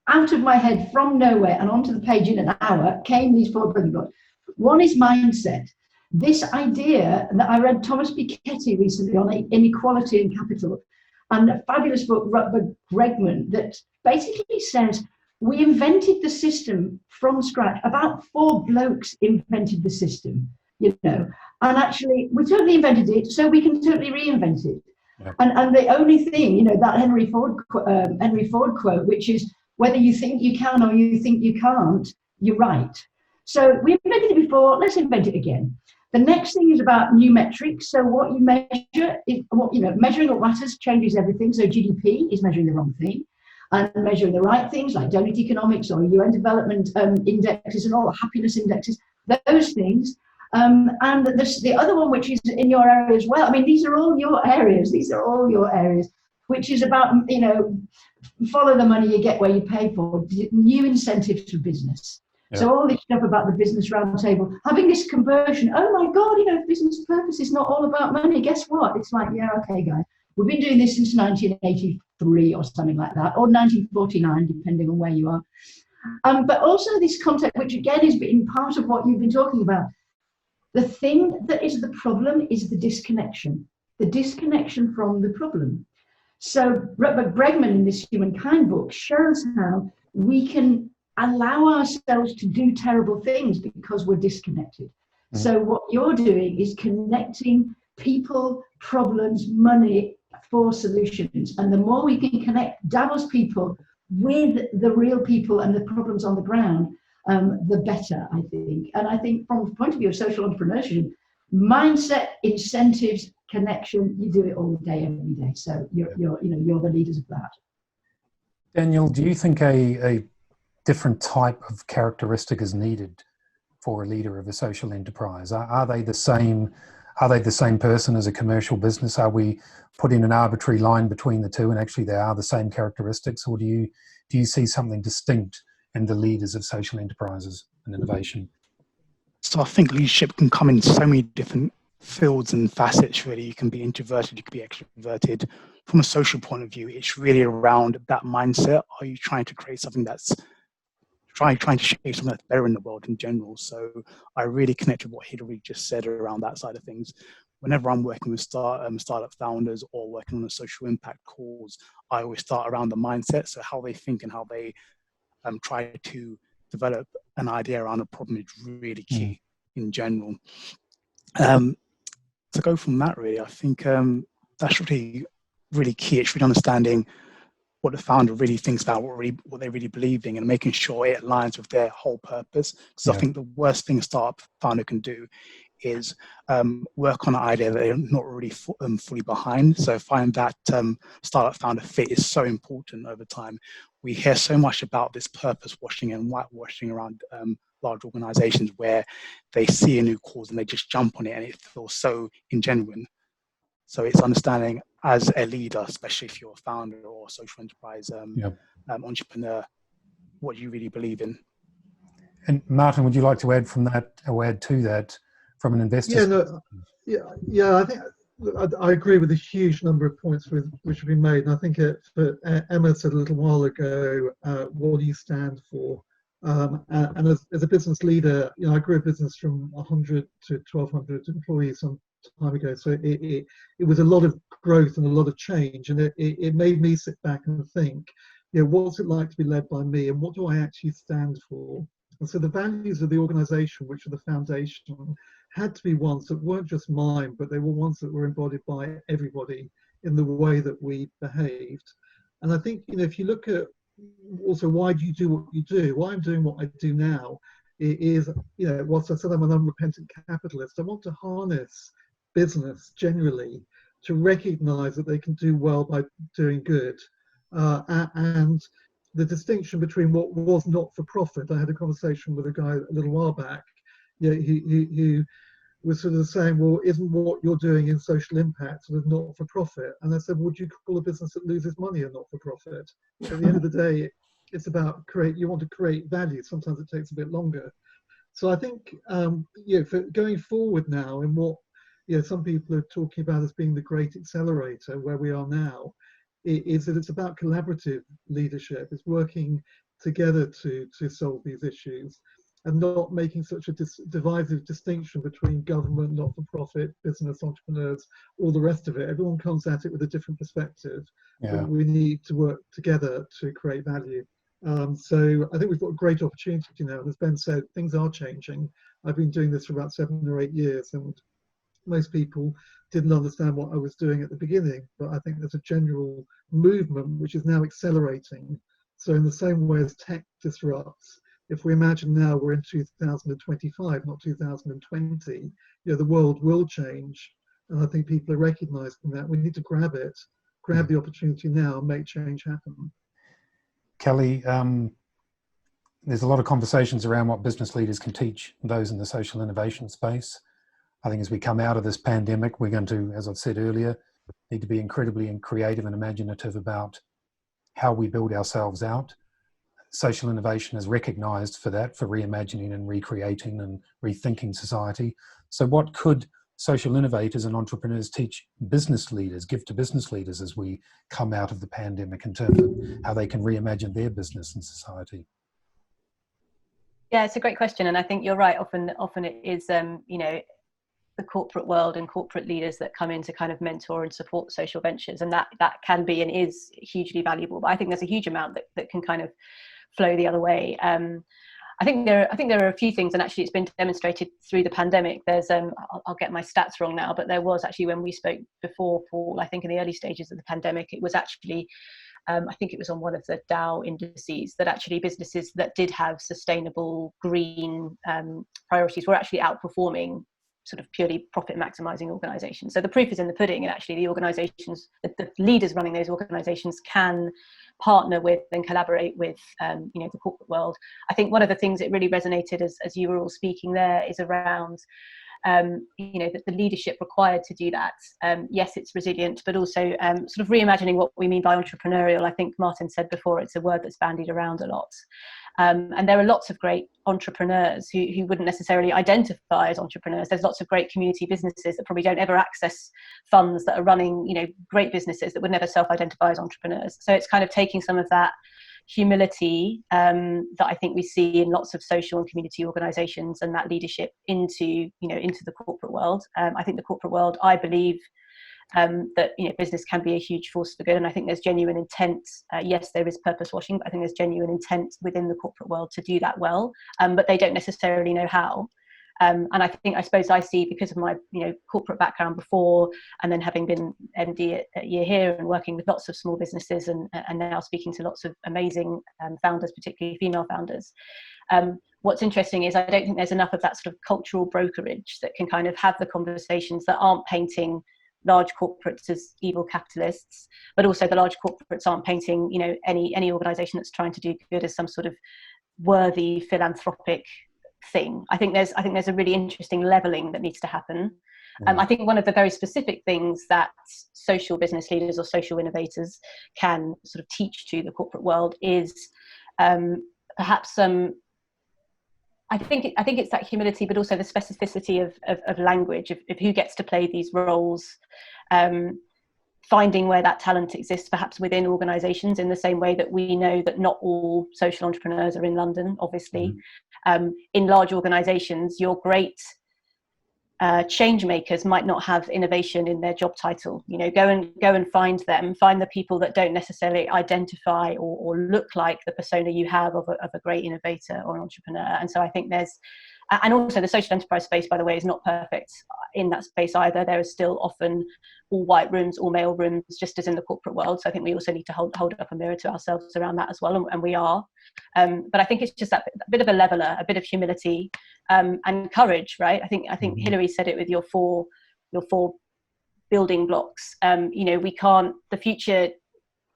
Speaker 5: out of my head, from nowhere and onto the page in an hour, came these 4 building blocks. One is mindset. This idea that I read Thomas Piketty recently on inequality and capital, and a fabulous book, Rutger Bregman, that basically says, we invented the system from scratch. About 4 blokes invented the system, you know, and actually we totally invented it, so we can totally reinvent it. Yeah. And the only thing, you know, that Henry Ford quote, which is, whether you think you can or you think you can't, you're right. So we invented it before, let's invent it again. The next thing is about new metrics. So what you measure is, what, you know, measuring what matters changes everything. So GDP is measuring the wrong thing, and measuring the right things like donut economics or UN development indexes and all happiness indexes, those things. And the other one, which is in your area as well. I mean, these are all your areas. These are all your areas, which is about, you know, follow the money, you get where you pay for, new incentives for business. Yeah. So all this stuff about the business roundtable, having this conversion, oh my God, you know, business purpose is not all about money. Guess what? It's like, yeah, okay, guys, we've been doing this since 1983 or something like that, or 1949, depending on where you are. But also this concept, which again is been part of what you've been talking about. The thing that is the problem is the disconnection from the problem. So Rutger Bregman in this Humankind book shows how we can allow ourselves to do terrible things because we're disconnected. Mm-hmm. So what you're doing is connecting people, problems, money for solutions. And the more we can connect Davos people with the real people and the problems on the ground, the better, I think. And I think from the point of view of social entrepreneurship, mindset, incentives, connection, you do it all day, every day. So you're the leaders of that.
Speaker 1: Daniel, do you think a different type of characteristic is needed for a leader of a social enterprise? Are they the same? Are they the same person as a commercial business? Are we putting an arbitrary line between the two, and actually they are the same characteristics, or do you see something distinct in the leaders of social enterprises and innovation?
Speaker 3: So I think leadership can come in so many different fields and facets, really. You can be introverted, you can be extroverted. From a social point of view, it's really around that mindset. Are you trying to create something that's trying to shape something that's better in the world in general? So I really connect with what Hilary just said around that side of things. Whenever I'm working with startup founders or working on a social impact cause, I always start around the mindset. So how they think and how they try to develop an idea around a problem is really key in general. To go from that, really, I think that's really, really key. It's really understanding what the founder really thinks about, what they really believe in, and making sure it aligns with their whole purpose. Because I think the worst thing a startup founder can do is work on an idea that they're not really fully behind. So I find that startup founder fit is so important over time. We hear so much about this purpose washing and whitewashing around large organizations where they see a new cause and they just jump on it and it feels so ingenuine. So it's understanding as a leader, especially if you're a founder or a social enterprise entrepreneur, what you really believe in.
Speaker 1: And Martin, would you like to add from that, or add to that from an investor?
Speaker 8: I think I agree with a huge number of points which have been made. And I think Emma said a little while ago, what do you stand for? And as a business leader, you know, I grew a business from 100 to 1,200 employees some time ago. So it was a lot of growth and a lot of change, and it made me sit back and think, you know, what's it like to be led by me, and what do I actually stand for? And so the values of the organization, which are the foundation, had to be ones that weren't just mine, but they were ones that were embodied by everybody in the way that we behaved. And I think, you know, if you look at also why do you do what you do, why I'm doing what I do now is, you know, whilst I said I'm an unrepentant capitalist, I want to harness business generally to recognize that they can do well by doing good. And the distinction between what was not for profit, I had a conversation with a guy a little while back, you know, who was sort of saying, well, isn't what you're doing in social impact sort of not for profit? And I said, would you call a business that loses money a not for profit? At the end of the day, it's about you want to create value. Sometimes it takes a bit longer. So I think, for going forward now, and what some people are talking about as being the great accelerator where we are now, is that it's about collaborative leadership. It's working together to solve these issues, and not making such a divisive distinction between government, not-for-profit, business, entrepreneurs, all the rest of it. Everyone comes at it with a different perspective.
Speaker 1: Yeah.
Speaker 8: We need to work together to create value. So I think we've got a great opportunity now. As Ben said, things are changing. I've been doing this for about 7 or 8 years, and most people didn't understand what I was doing at the beginning, but I think there's a general movement which is now accelerating. So in the same way as tech disrupts, if we imagine now we're in 2025, not 2020, the world will change. And I think people are recognizing that. We need to grab the opportunity now and make change happen.
Speaker 1: Kelly, there's a lot of conversations around what business leaders can teach those in the social innovation space. I think as we come out of this pandemic, we're going to, as I've said earlier, need to be incredibly creative and imaginative about how we build ourselves out. Social innovation is recognised for that, for reimagining and recreating and rethinking society. So what could social innovators and entrepreneurs teach business leaders, give to business leaders as we come out of the pandemic in terms of how they can reimagine their business and society?
Speaker 6: Yeah, it's a great question. And I think you're right. Often it is, the corporate world and corporate leaders that come in to kind of mentor and support social ventures. And that can be and is hugely valuable. But I think there's a huge amount that can kind of flow the other way. I think there are a few things, and actually it's been demonstrated through the pandemic. There's I'll get my stats wrong now, but there was actually, when we spoke before, Paul, I think in the early stages of the pandemic, it was actually I think it was on one of the Dow indices that actually businesses that did have sustainable green priorities were actually outperforming sort of purely profit maximizing organizations. So the proof is in the pudding, and actually the organizations, the leaders running those organizations can partner with and collaborate with the corporate world. I think one of the things that really resonated as you were all speaking there is around the leadership required to do that. Yes, it's resilient, but also sort of reimagining what we mean by entrepreneurial. I think Martin said before, it's a word that's bandied around a lot. And there are lots of great entrepreneurs who wouldn't necessarily identify as entrepreneurs. There's lots of great community businesses that probably don't ever access funds, that are running, great businesses that would never self-identify as entrepreneurs. So it's kind of taking some of that humility that I think we see in lots of social and community organizations, and that leadership into the corporate world. I think the corporate world, I believe, that business can be a huge force for good, and I think there's genuine intent. Yes, there is purpose washing, but I think there's genuine intent within the corporate world to do that well, but they don't necessarily know how. And I suppose I see, because of my corporate background before, and then having been MD at Year Here and working with lots of small businesses, and now speaking to lots of amazing founders, particularly female founders. What's interesting is I don't think there's enough of that sort of cultural brokerage that can kind of have the conversations that aren't painting large corporates as evil capitalists, but also the large corporates aren't painting any organization that's trying to do good as some sort of worthy philanthropic thing. I think there's a really interesting leveling that needs to happen. I think one of the very specific things that social business leaders or social innovators can sort of teach to the corporate world is perhaps I think it's that humility, but also the specificity of language, of who gets to play these roles, finding where that talent exists, perhaps within organisations, in the same way that we know that not all social entrepreneurs are in London, obviously. In large organisations, your great change makers might not have innovation in their job title. Go and find them, find the people that don't necessarily identify or look like the persona you have of a great innovator or an entrepreneur. And so I think and also the social enterprise space, by the way, is not perfect in that space either. There are still often all white rooms, all male rooms, just as in the corporate world. So I think we also need to hold up a mirror to ourselves around that as well, and we are. But I think it's just that bit of a leveler, a bit of humility, and courage, right? I think Hilary said it with your four building blocks. We can't. The future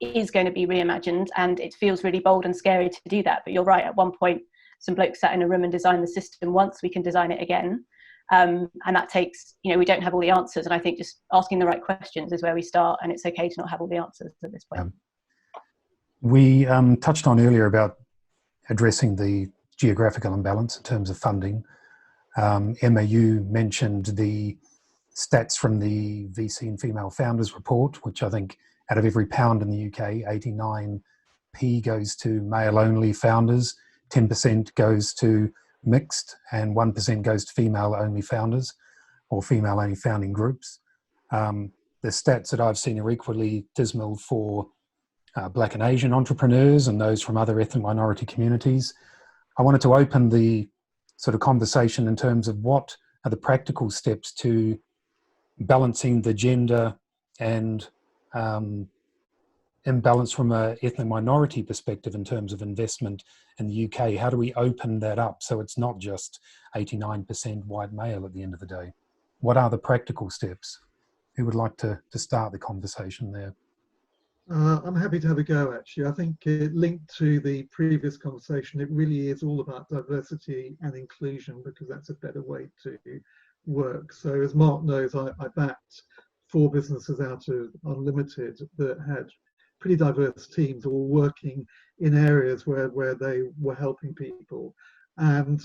Speaker 6: is going to be reimagined, and it feels really bold and scary to do that. But you're right. At one point, some blokes sat in a room and designed the system once. We can design it again. And that takes, we don't have all the answers. And I think just asking the right questions is where we start, and it's okay to not have all the answers at this point.
Speaker 1: We touched on earlier about addressing the geographical imbalance in terms of funding. Emma, you mentioned the stats from the VC and Female Founders report, which I think out of every pound in the UK, 89p goes to male-only founders, 10% goes to mixed, and 1% goes to female-only founders or female-only founding groups. The stats that I've seen are equally dismal for Black and Asian entrepreneurs and those from other ethnic minority communities. I wanted to open the sort of conversation in terms of what are the practical steps to balancing the gender and imbalance from an ethnic minority perspective in terms of investment in the UK. How do we open that up so it's not just 89% white male at the end of the day? What are the practical steps? Who would like to start the conversation there?
Speaker 8: I'm happy to have a go, actually. I think linked to the previous conversation, it really is all about diversity and inclusion, because that's a better way to work. So as Mark knows, I backed 4 businesses out of Unlimited that had pretty diverse teams, all working in areas where they were helping people. And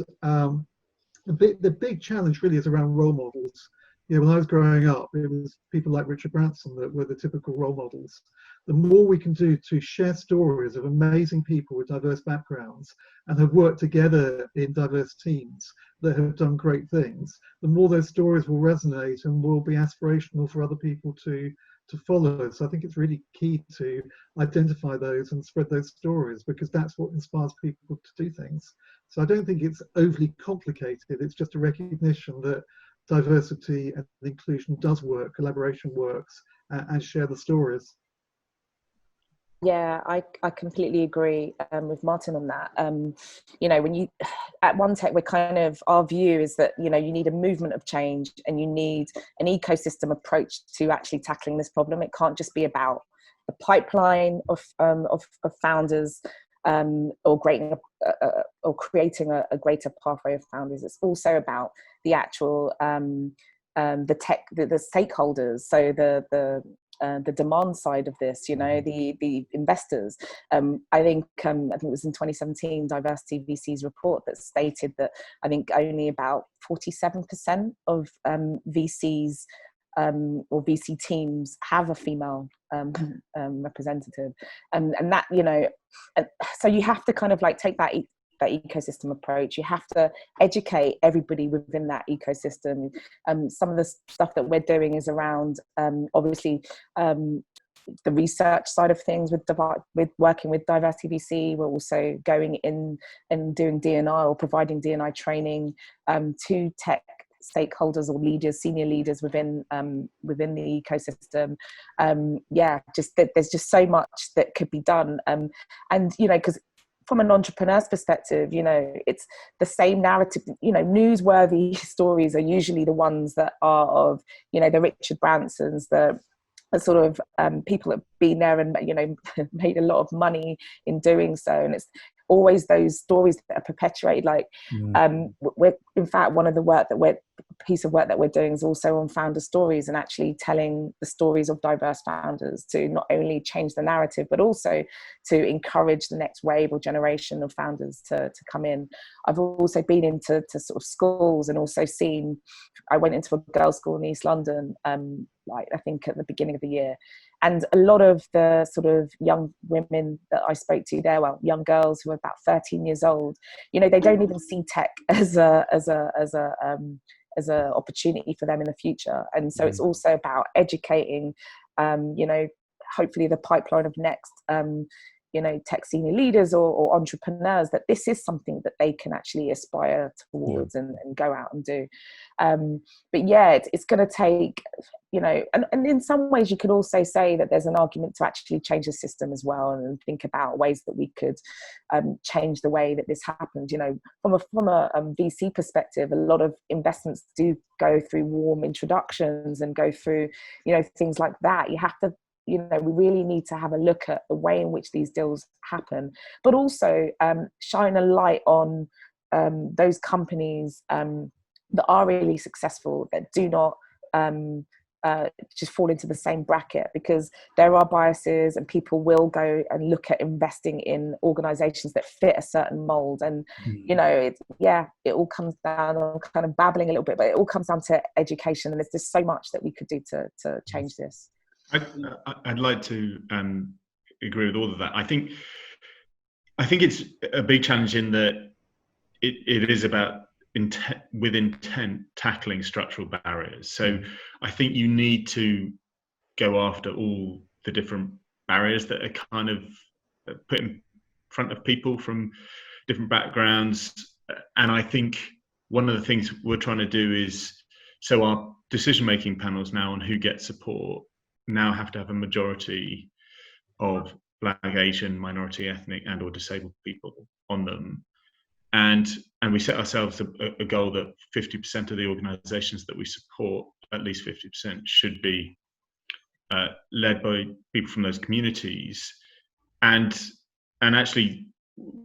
Speaker 8: the big challenge really is around role models. When I was growing up, it was people like Richard Branson that were the typical role models. The more we can do to share stories of amazing people with diverse backgrounds and have worked together in diverse teams that have done great things, the more those stories will resonate and will be aspirational for other people to follow. So I think it's really key to identify those and spread those stories, because that's what inspires people to do things. So I don't think it's overly complicated. It's just a recognition that diversity and inclusion does work, collaboration works, and share the stories.
Speaker 4: Yeah, I completely agree with Martin on that. When you, at OneTech, we're kind of, our view is that, you need a movement of change and you need an ecosystem approach to actually tackling this problem. It can't just be about the pipeline of founders or creating a greater pathway of founders. It's also about the actual the stakeholders, so the demand side of this, the investors. I think it was in 2017 Diversity VC's report that stated that I think only about 47% of VCs or VC teams have a female representative, and that, so you have to kind of like take that ecosystem approach. You have to educate everybody within that ecosystem. Some of the stuff that we're doing is around obviously the research side of things with working with Diversity VC. We're also going in and doing D&I or providing D&I training to tech stakeholders or leaders, senior leaders within the ecosystem. There's just so much that could be done, and because from an entrepreneur's perspective, it's the same narrative. Newsworthy stories are usually the ones that are of, the Richard Bransons, the sort of people that have been there and, made a lot of money in doing so. And it's always those stories that are perpetuated. We're, in fact, one of the piece of work that we're doing is also on founder stories, and actually telling the stories of diverse founders to not only change the narrative, but also to encourage the next wave or generation of founders to come in. I've also been into sort of schools, and also I went into a girls' school in East London, I think at the beginning of the year. And a lot of the sort of young women that I spoke to there, young girls who are about 13 years old, they don't even see tech as a opportunity for them in the future. And so it's also about educating, hopefully the pipeline of next, tech senior leaders or entrepreneurs, that this is something that they can actually aspire towards and go out and do. But yeah, it's going to take, and in some ways you could also say that there's an argument to actually change the system as well, and think about ways that we could change the way that this happens. From a VC perspective, a lot of investments do go through warm introductions and go through, things like that. You have to, we really need to have a look at the way in which these deals happen, but also shine a light on those companies that are really successful, that do not just fall into the same bracket, because there are biases and people will go and look at investing in organizations that fit a certain mold. And you know, it all comes down on kind of babbling a little bit, but it all comes down to education, and there's just so much that we could do to change this.
Speaker 7: I'd like to agree with all of that. I think it's a big challenge in that it is about with intent tackling structural barriers. So I think you need to go after all the different barriers that are kind of put in front of people from different backgrounds. And I think one of the things we're trying to do is, so our decision-making panels now on who gets support now have to have a majority of Black, Asian, minority, ethnic and or disabled people on them. And we set ourselves a goal that 50% of the organizations that we support, at least 50%, should be led by people from those communities. And actually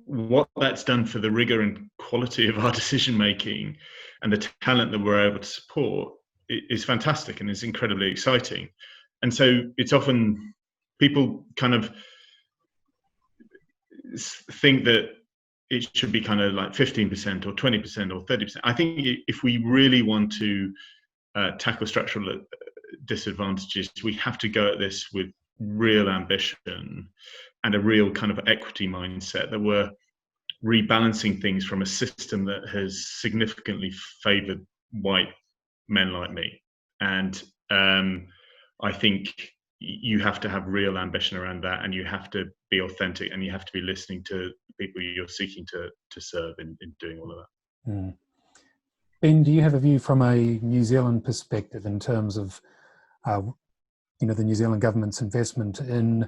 Speaker 7: what that's done for the rigor and quality of our decision making and the talent that we're able to support is fantastic and is incredibly exciting. And so it's often people kind of think that it should be kind of like 15% or 20% or 30%. I think if we really want to tackle structural disadvantages, we have to go at this with real ambition and a real kind of equity mindset, that we're rebalancing things from a system that has significantly favored white men like me. And I think you have to have real ambition around that, and you have to be authentic, and you have to be listening to people you're seeking to serve in doing all of that.
Speaker 1: Ben, do you have a view from a New Zealand perspective in terms of you know, the New Zealand government's investment in,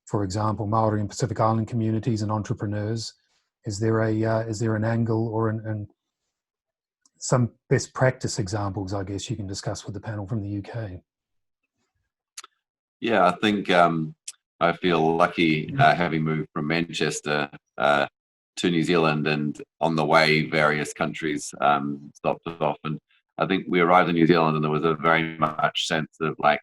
Speaker 1: for example, Maori and Pacific Island communities and entrepreneurs? Is there an angle or some best practice examples, I guess, you can discuss with the panel from the UK?
Speaker 2: Yeah, I think I feel lucky having moved from Manchester to New Zealand, and on the way various countries stopped us off, and I think we arrived in New Zealand and there was a very much sense of like,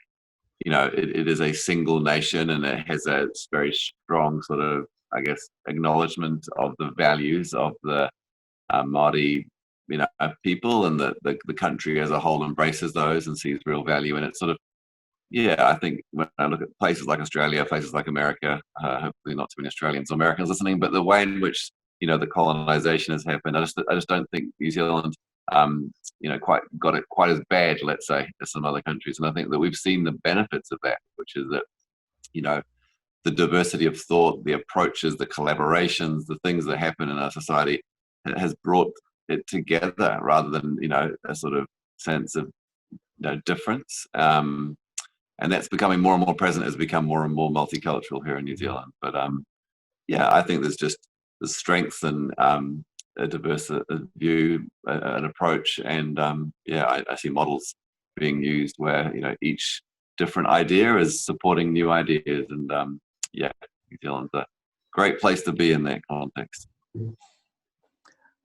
Speaker 2: you know, it is a single nation, and it has a very strong sort of, I guess, acknowledgement of the values of the Māori, you know, people, and the country as a whole embraces those and sees real value in it. Sort of, yeah, I think when I look at places like Australia, places like America, hopefully not too many Australians or Americans listening, but the way in which, you know, the colonization has happened, I just don't think New Zealand, you know, quite got it quite as bad, let's say, as some other countries. And I think that we've seen the benefits of that, which is that, you know, the diversity of thought, the approaches, the collaborations, the things that happen in our society has brought it together rather than, you know, a sort of sense of, you know, difference. And that's becoming more and more present, has become more and more multicultural here in New Zealand. But yeah, I think there's just the strength and a diverse view, an approach, and yeah, I see models being used where, you know, each different idea is supporting new ideas, and yeah, New Zealand's a great place to be in that context.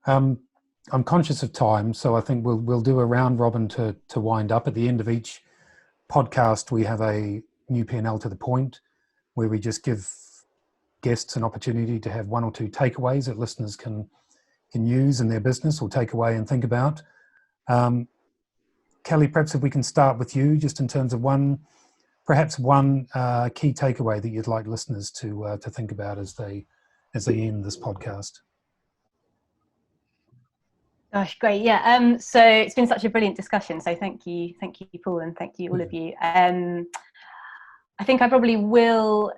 Speaker 1: I'm conscious of time, so I think we'll do a round robin to wind up. At the end of each podcast, we have a new P&L to the point, where we just give guests an opportunity to have one or two takeaways that listeners can use in their business or take away and think about. Kelly, perhaps if we can start with you, just in terms of perhaps one key takeaway that you'd like listeners to think about as they end this podcast.
Speaker 6: Gosh, great. Yeah. So it's been such a brilliant discussion. So thank you, Paul, and thank you all of you. I think I probably will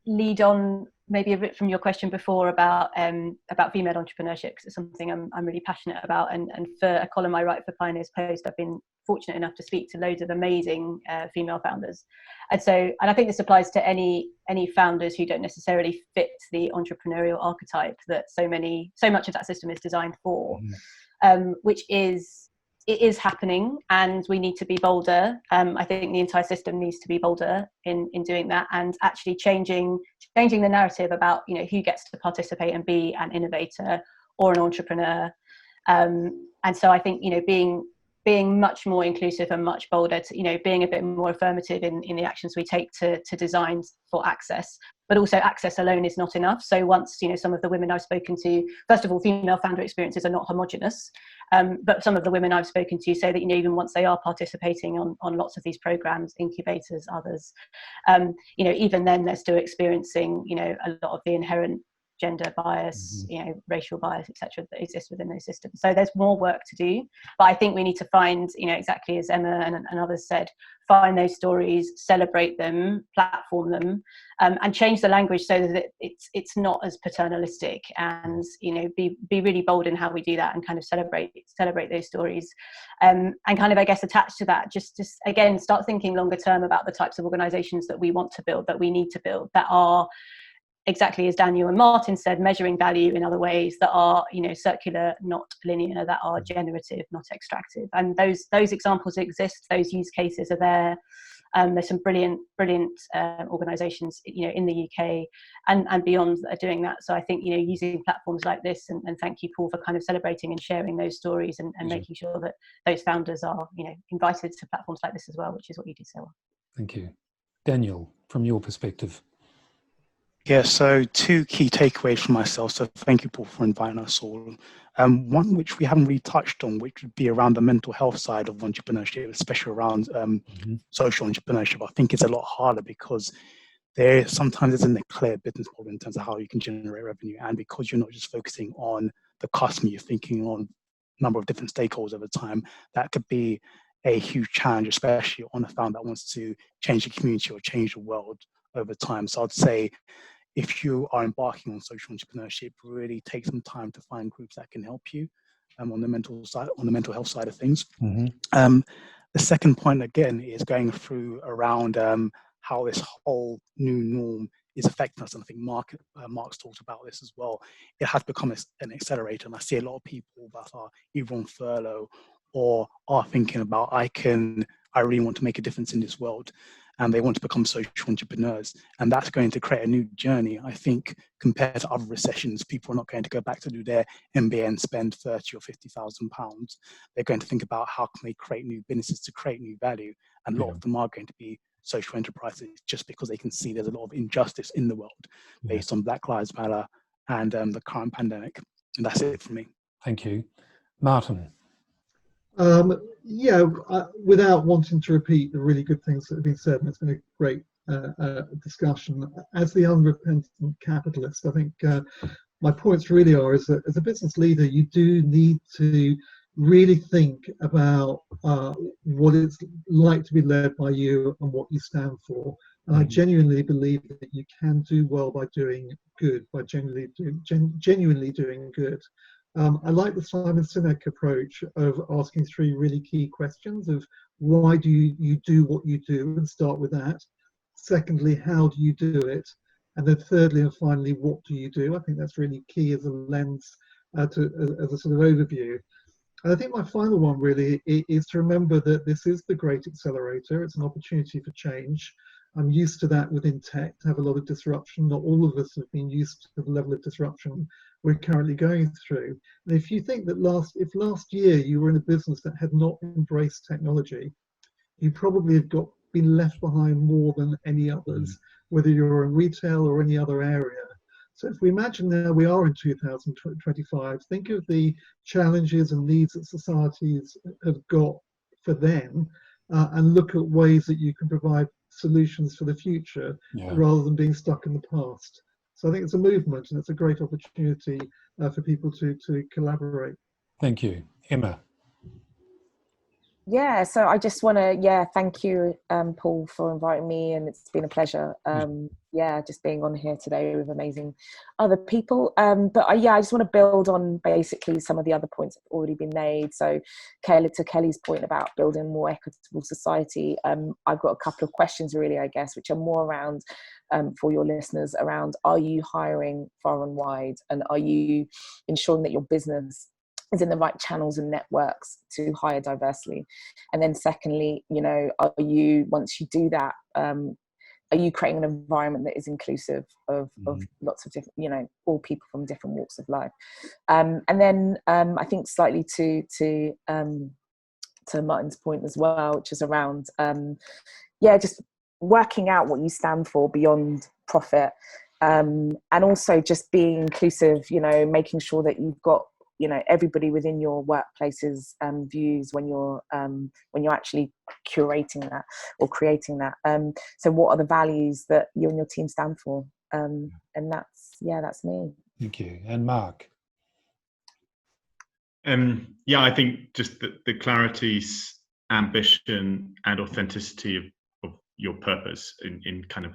Speaker 6: lead on maybe a bit from your question before about female entrepreneurship, because it's something I'm really passionate about. And for a column I write for Pioneers Post, I've been fortunate enough to speak to loads of amazing female founders. And I think this applies to any founders who don't necessarily fit the entrepreneurial archetype that so much of that system is designed for, which is, it is happening, and we need to be bolder. I think the entire system needs to be bolder in doing that, and actually changing the narrative about, you know, who gets to participate and be an innovator or an entrepreneur. And so I think, being much more inclusive and much bolder, being a bit more affirmative in the actions we take to design for access. But also access alone is not enough. So once, some of the women I've spoken to, first of all, female founder experiences are not homogenous. But some of the women I've spoken to say that, even once they are participating on lots of these programs, incubators, others, even then they're still experiencing, a lot of the inherent gender bias, racial bias, etc., that exists within those systems. So there's more work to do, but I think we need to find, exactly as Emma and others said, find those stories, celebrate them, platform them, and change the language so that it's not as paternalistic, and be really bold in how we do that, and kind of celebrate those stories, and kind of, I guess, attached to that, just again start thinking longer term about the types of organisations that we want to build, that we need to build, that are, exactly as Daniel and Martin said, measuring value in other ways, that are, circular, not linear, that are generative, not extractive. And those examples exist, those use cases are there. There's some brilliant organisations, in the UK and beyond that are doing that. So I think, using platforms like this, and thank you, Paul, for kind of celebrating and sharing those stories, and making sure that those founders are, invited to platforms like this as well, which is what you do so well.
Speaker 1: Thank you. Daniel, from your perspective.
Speaker 3: Yeah, so 2 key takeaways from myself. So thank you, Paul, for inviting us all. One which we haven't really touched on, which would be around the mental health side of entrepreneurship, especially around social entrepreneurship. I think it's a lot harder because there sometimes isn't a clear business model in terms of how you can generate revenue, and because you're not just focusing on the customer, you're thinking on a number of different stakeholders over time. That could be a huge challenge, especially on a founder that wants to change the community or change the world over time. So I'd say, if you are embarking on social entrepreneurship, really take some time to find groups that can help you on the mental health side of things. The second point, again, is going through around how this whole new norm is affecting us. And I think Mark's talked about this as well. It has become an accelerator. And I see a lot of people that are either on furlough or are thinking about, I really want to make a difference in this world, and they want to become social entrepreneurs. And that's going to create a new journey. I think compared to other recessions, people are not going to go back to do their MBA and spend 30 or 50,000 pounds. They're going to think about how can they create new businesses to create new value. And a lot of them are going to be social enterprises, just because they can see there's a lot of injustice in the world based on Black Lives Matter and the current pandemic. And that's it for me.
Speaker 1: Thank you. Martin.
Speaker 8: Without wanting to repeat the really good things that have been said, and it's been a great discussion. As the unrepentant capitalist, I think my points really are is that as a business leader, you do need to really think about what it's like to be led by you and what you stand for. And I genuinely believe that you can do well by doing good, by genuinely doing good. I like the Simon Sinek approach of asking 3 really key questions of why do you do what you do, and start with that. Secondly, how do you do it? And then thirdly and finally, what do you do? I think that's really key as a lens, as a sort of overview. And I think my final one really is to remember that this is the great accelerator. It's an opportunity for change. I'm used to that within tech, to have a lot of disruption. Not all of us have been used to the level of disruption we're currently going through. And if you think that if last year you were in a business that had not embraced technology, you probably have been left behind more than any others, whether you're in retail or any other area. So if we imagine now we are in 2025, think of the challenges and needs that societies have got for them, and look at ways that you can provide solutions for the future rather than being stuck in the past. So I think it's a movement, and it's a great opportunity for people to collaborate.
Speaker 1: Thank you. Emma.
Speaker 4: Yeah, so I just want to, thank you, Paul, for inviting me, and it's been a pleasure. Just being on here today with amazing other people. But I just want to build on basically some of the other points that have already been made. So, to Kelly's point about building a more equitable society, I've got a couple of questions really, I guess, which are more around for your listeners around: are you hiring far and wide, and are you ensuring that your business is in the right channels and networks to hire diversely? And then secondly, are you, once you do that, are you creating an environment that is inclusive of lots of different, you know, all people from different walks of life? And then I think slightly to Martin's point as well, which is around, just working out what you stand for beyond profit, and also just being inclusive, you know, making sure that you've got, you know, everybody within your workplace's views when you're actually curating that or creating that. So what are the values that you and your team stand for? And that's me.
Speaker 1: Thank you. And Mark?
Speaker 7: I think just the clarity, ambition and authenticity of your purpose in kind of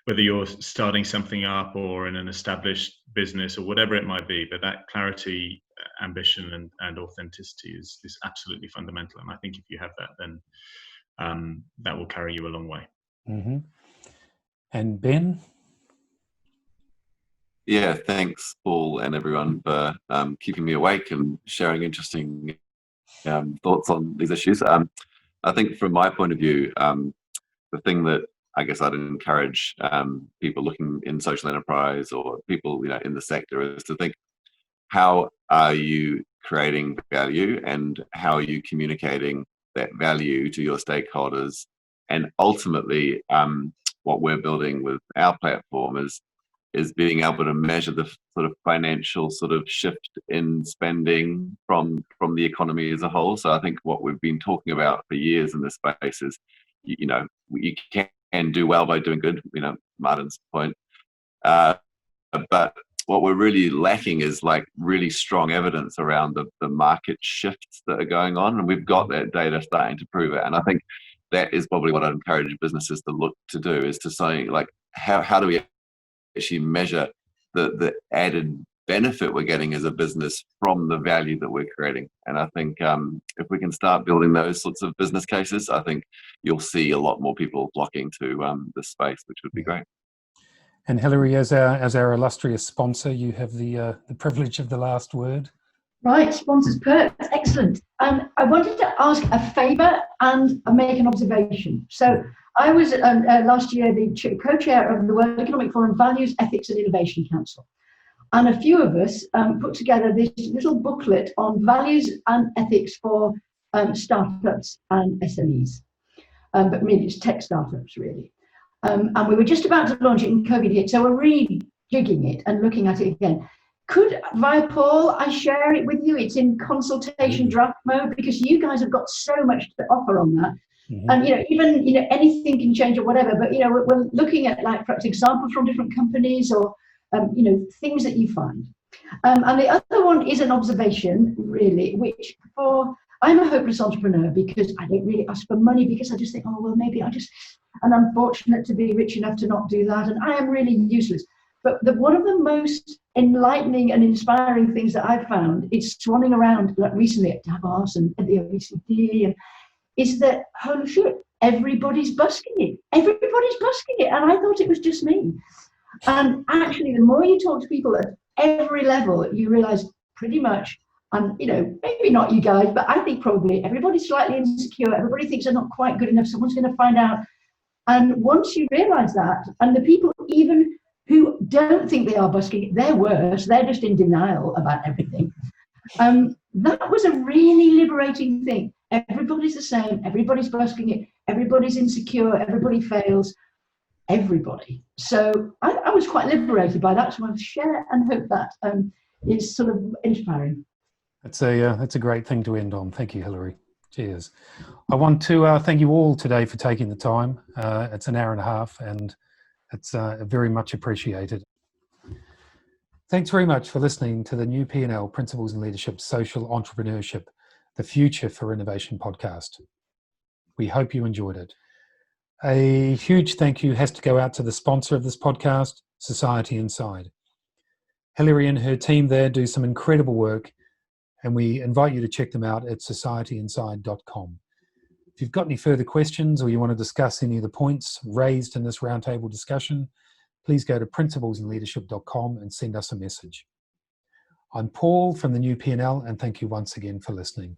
Speaker 7: whether you're starting something up or in an established business or whatever it might be, but that clarity, ambition and authenticity is absolutely fundamental. And I think if you have that, then that will carry you a long way.
Speaker 1: Mm-hmm. And Ben?
Speaker 2: Yeah, thanks Paul and everyone for keeping me awake and sharing interesting thoughts on these issues. I think from my point of view, the thing that I guess I'd encourage people looking in social enterprise or people, you know, in the sector is to think, how are you creating value and how are you communicating that value to your stakeholders? And ultimately, what we're building with our platform is being able to measure the sort of financial sort of shift in spending from the economy as a whole. So I think what we've been talking about for years in this space is, you know, you can do well by doing good, you know, Martin's point. But what we're really lacking is like really strong evidence around the market shifts that are going on. And we've got that data starting to prove it. And I think that is probably what I'd encourage businesses to look to do, is to say, like, how do we actually measure the added benefit we're getting as a business from the value that we're creating? And I think if we can start building those sorts of business cases, I think you'll see a lot more people flocking to this space, which would be great.
Speaker 1: And Hilary, as our illustrious sponsor, you have the privilege of the last word.
Speaker 5: Right, sponsors perks, excellent. I wanted to ask a favour and make an observation. So I was last year the co-chair of the World Economic Forum Values, Ethics and Innovation Council. And a few of us put together this little booklet on values and ethics for startups and SMEs. But really it's tech startups really. And we were just about to launch it in COVID hit, so we're rejigging it and looking at it again. Could, via Paul, I share it with you? It's in consultation draft mode, because you guys have got so much to offer on that. Mm-hmm. And, you know, even, you know, anything can change or whatever, but, you know, we're looking at, like, perhaps examples from different companies or, you know, things that you find. And the other one is an observation, really, which I'm a hopeless entrepreneur because I don't really ask for money, because I just think, oh, well, maybe I'm unfortunate to be rich enough to not do that. And I am really useless. But one of the most enlightening and inspiring things that I've found is swanning around, like recently at Davos and at the OECD, is that, holy shit, everybody's busking it. Everybody's busking it. And I thought it was just me. And actually, the more you talk to people at every level, you realize pretty much, and you know, maybe not you guys, but I think probably everybody's slightly insecure. Everybody thinks they're not quite good enough. Someone's going to find out. And once you realize that, and the people even who don't think they are busking, they're worse. They're just in denial about everything. That was a really liberating thing. Everybody's the same. Everybody's busking it. Everybody's insecure. Everybody fails. Everybody. So I was quite liberated by that. So I'll share and hope that is sort of inspiring.
Speaker 1: That's a great thing to end on. Thank you, Hilary. Cheers. I want to thank you all today for taking the time. It's an hour and a half, and it's very much appreciated. Thanks very much for listening to the new P&L Principles in Leadership, Social Entrepreneurship, the Future for Innovation podcast. We hope you enjoyed it. A huge thank you has to go out to the sponsor of this podcast, SOCIETYINSIDE. Hilary and her team there do some incredible work, and we invite you to check them out at societyinside.com. If you've got any further questions or you want to discuss any of the points raised in this roundtable discussion, please go to principlesinleadership.com and send us a message. I'm Paul from the new P&L, and thank you once again for listening.